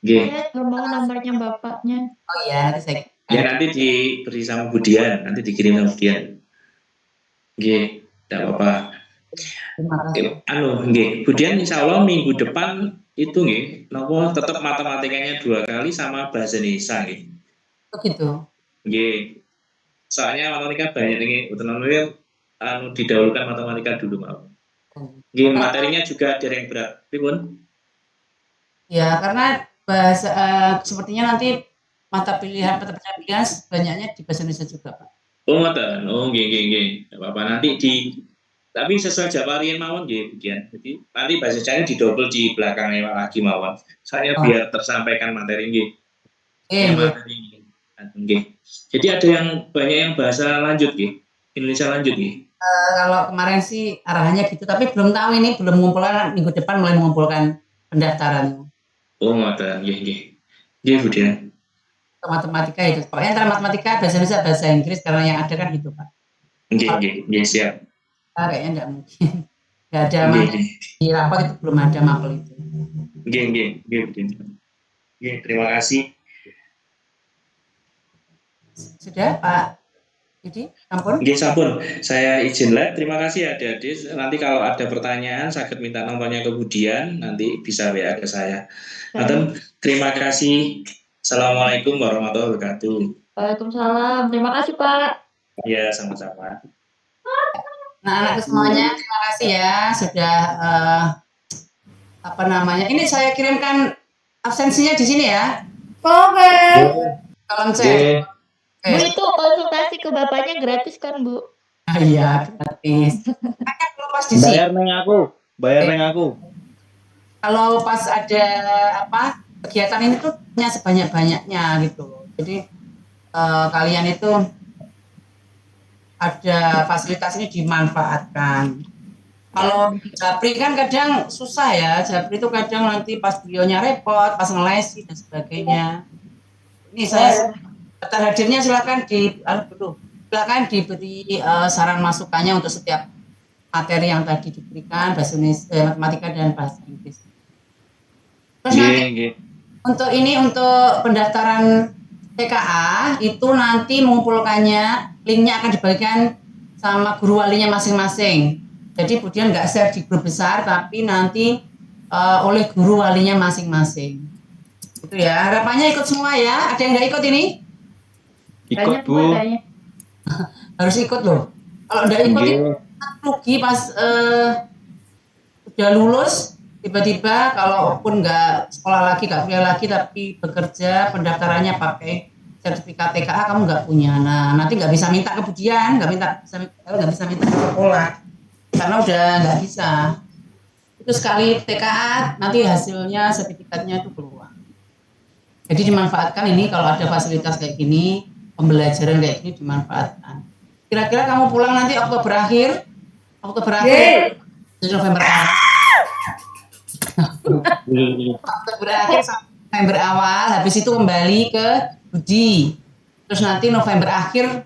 Nggih. Saya nggak mau nomornya bapaknya. Oh iya, nanti saya. Ya nanti diberi sama Budian, nanti dikirim sama Budian. Nggih, tidak apa-apa. Terima kasih. Nggih, Budian insya Allah minggu depan itu nggih, nopo tetap matematikanya 2 kali sama bahasa Indonesia nggih. Begitu. Nggih. Soalnya matematika banyak nggih, betul didahulukan matematika dulu, maaf. Nggih, materinya juga ada yang berat. Pripun? Ya, karena bahasa sepertinya nanti mata pilihan banyaknya di bahasa Indonesia juga, Pak. Oh, ngoten. Oh, nggih. Tidak apa-apa, nanti Tapi sesuai Jawa Rian mawon nggih Budian. Jadi nanti bahasa Chinese didobel di belakangnya lagi mawon. Saya biar tersampaikan materi nggih. Nggih, nggih. Materi nggih. Jadi ada yang banyak yang bahasa lanjut nggih. Indonesia lanjut nggih. Kalau kemarin sih arahannya gitu, tapi belum tahu ini, belum mengumpulkan, minggu depan mulai mengumpulkan pendaftaran. Oh, ngoten nggih nggih. Nggih Budian. Matematika itu. Pokoknya antara matematika, bahasa Indonesia, bahasa Inggris, karena yang ada kan gitu, Pak. Nggih siap. Kayaknya enggak mungkin. Enggak ada Nggih. di rapat itu belum ada mapel itu. Nggih Budian. Nggih, terima kasih. Sudah, Pak Yudi, ampun. Nggih sampun, saya izin live. Terima kasih adik-adik. Nanti kalau ada pertanyaan, sakit minta nomornya kemudian, nanti bisa WA ke saya. Nanti terima kasih. Assalamualaikum warahmatullahi wabarakatuh. Waalaikumsalam. Terima kasih, Pak. Ya, sama-sama. Nah, anak semuanya, terima kasih ya sudah ini saya kirimkan absensinya di sini ya. Oke. Salam cek. Bu, itu konsultasi ke bapaknya gratis kan, Bu? Iya, gratis. Kalau pas di sini, Bayar neng aku. kalau pas ada kegiatan ini tuh hanya sebanyak-banyaknya gitu. Jadi kalian itu ada fasilitas ini dimanfaatkan. Kalau Japri kan kadang susah ya, Japri itu kadang nanti pas beliaunya repot, pas ngelesi dan sebagainya. Ini saya daftar hadirnya silakan diberi saran masukannya untuk setiap materi yang tadi diberikan, bahasa Indonesia, matematika dan bahasa Inggris. Terus nanti untuk pendaftaran TKA itu nanti mengumpulkannya, linknya akan dibagikan sama guru walinya masing-masing. Jadi Budian nggak share di grup besar, tapi nanti oleh guru walinya masing-masing. Itu ya, harapannya ikut semua ya. Ada yang nggak ikut ini? Ikut Bu. Harus ikut loh. Kalau nggak ikut itu rugi pas udah lulus, tiba-tiba kalaupun nggak sekolah lagi, nggak kuliah lagi, tapi bekerja pendaftarannya pakai sertifikat TKA, kamu nggak punya. Nah, nanti nggak bisa minta ke Budian, nggak bisa minta ke sekolah, karena udah nggak bisa. Itu sekali TKA, nanti hasilnya sertifikatnya itu keluar. Jadi dimanfaatkan ini kalau ada fasilitas kayak gini, pembelajaran kayak gini dimanfaatkan. Kira-kira kamu pulang nanti Oktober akhir, jadi November awal. Oktober akhir sampai November awal, habis itu kembali ke Budi. Terus nanti November akhir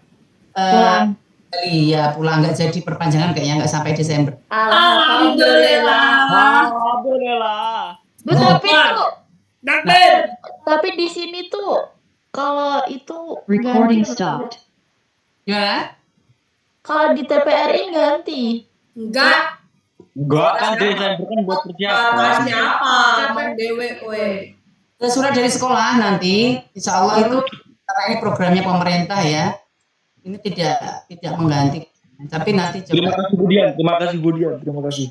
kembali ya pulang, nggak jadi perpanjangan kayaknya, nggak sampai Desember. Alhamdulillah. Bu, tapi di sini tuh kalau itu Recording stopped. Gimana? Kalau di TPRI ganti. Enggak kan Desember kan buat persiapan. Siapa? Emang dewe kowe. Ada surat dari sekolah nanti, insya Allah itu karena ini programnya pemerintah ya, ini tidak mengganti, tapi nanti Terima coba kasih Budian. Terima kasih.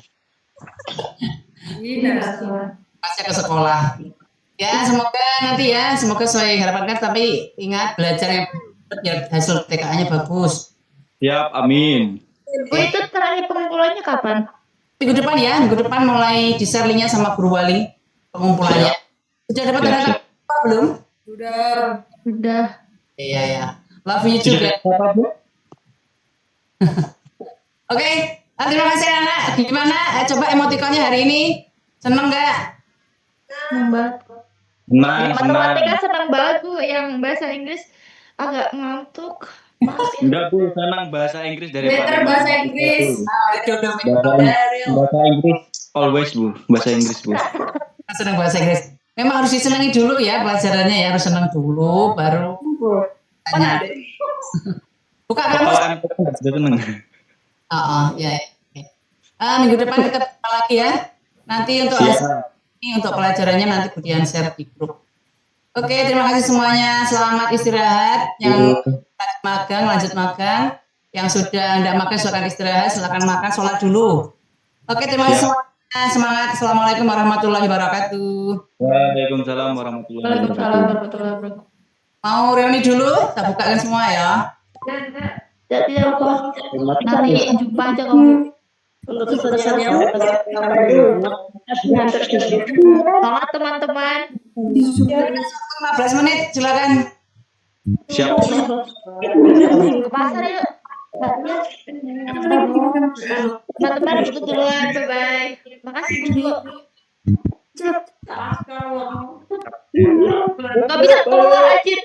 pasnya ke sekolah. Ya semoga sesuai harapan kan, tapi ingat belajar yang biar hasil TKA-nya bagus. Siap, amin. Bu, itu terakhir pengumpulannya kapan? Minggu depan mulai di-share linknya sama guru wali pengumpulannya. Sudah dapat data belum? Sudah. Iya ya. Love you juga. Oke, terima kasih anak. Gimana? Coba emotikonnya hari ini seneng nggak? Senang banget. Matematika senang banget, Bu. Yang bahasa Inggris agak ngantuk. Enggak Bu, senang bahasa Inggris dari Bahasa Inggris. Bahasa Inggris always Bu, bahasa Inggris Bu. Senang bahasa Inggris. Memang harus disenangi dulu ya pelajarannya ya, harus senang dulu baru tanya. Buka kamus. Senang. Ya. Minggu depan kita buka lagi ya. Nanti untuk pelajarannya nanti Budian share di grup. Oke, terima kasih semuanya. Selamat istirahat. Yang lanjut magang. Yang sudah tidak makan silakan istirahat, silakan makan, sholat dulu. Oke, terima kasih semuanya. Semangat. Assalamualaikum warahmatullahi wabarakatuh. Waalaikumsalam warahmatullahi wabarakatuh. Mau reuni dulu? Kita bukakan semua ya. Tidak, Pak. Nanti jumpa aja kamu. Untuk pesannya ngantuk sedikit. Semangat teman-teman. 15 menit, silakan. Siap. Ke pasar yuk. Teman-teman tutup duluan. Bye-bye. Makasih dulu. Gak bisa keluar aja.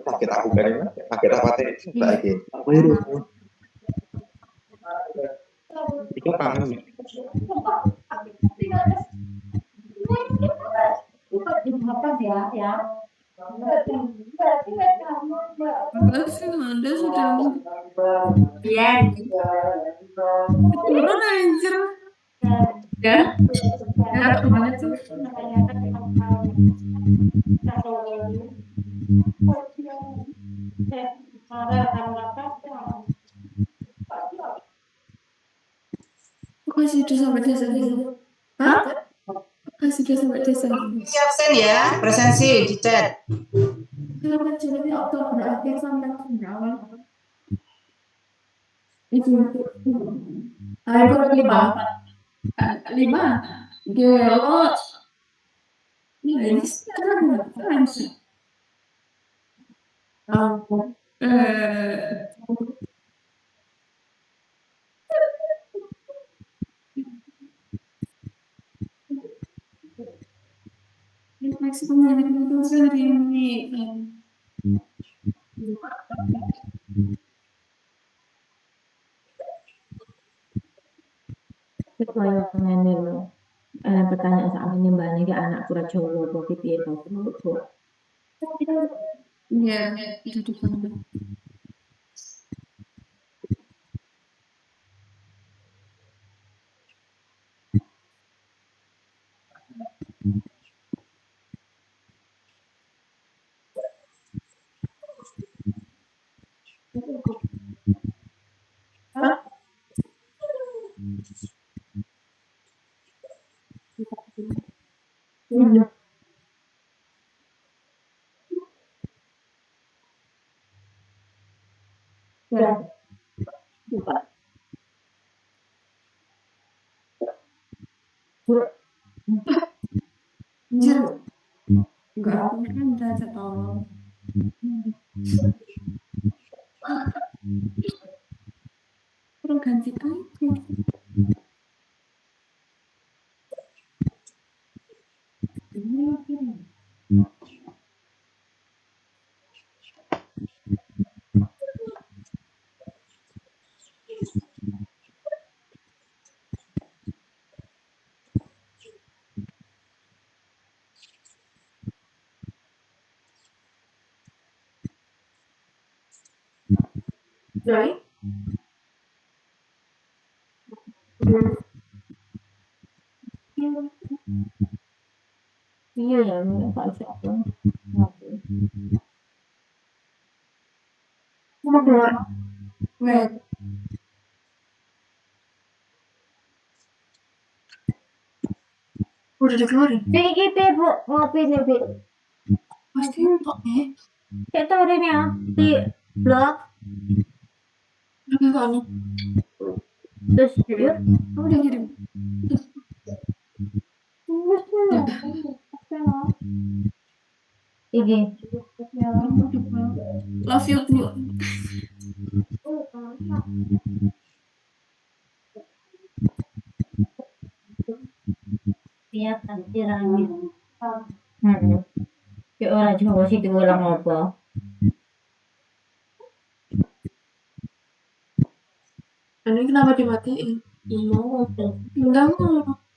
Paket aku kan paket apa teh lagi itu kangen Anda sudah ya turun anjir ya ya kemana tuh kok sudah sampai desa hah kok sudah sampai desa Absen ya, presensi di chat. kenapa jadi Oktober akhir sampai awal itu ayo lima lima gelo ini sekarang French maksimum yang dibutuhkan ini Kaya ngene lho. Pertanyaan sak meneh mbak niki anak kurang Jawa apa piye to? ya itu dipanggil anjir enggak aku kan udah tolong perlu ganti aja right Iya ya, Pak siapa? wait udah dikeluarin Iki piye Bu, ngopi nih Bi. pasti entok ya Kita hari ini ya di blog udah kan terus yuk. aku udah kirim Iki. love you Bu Lihat nanti rame. Ya ora Jawa sih diulang apa? ini kenapa dimatiin mau enggak mau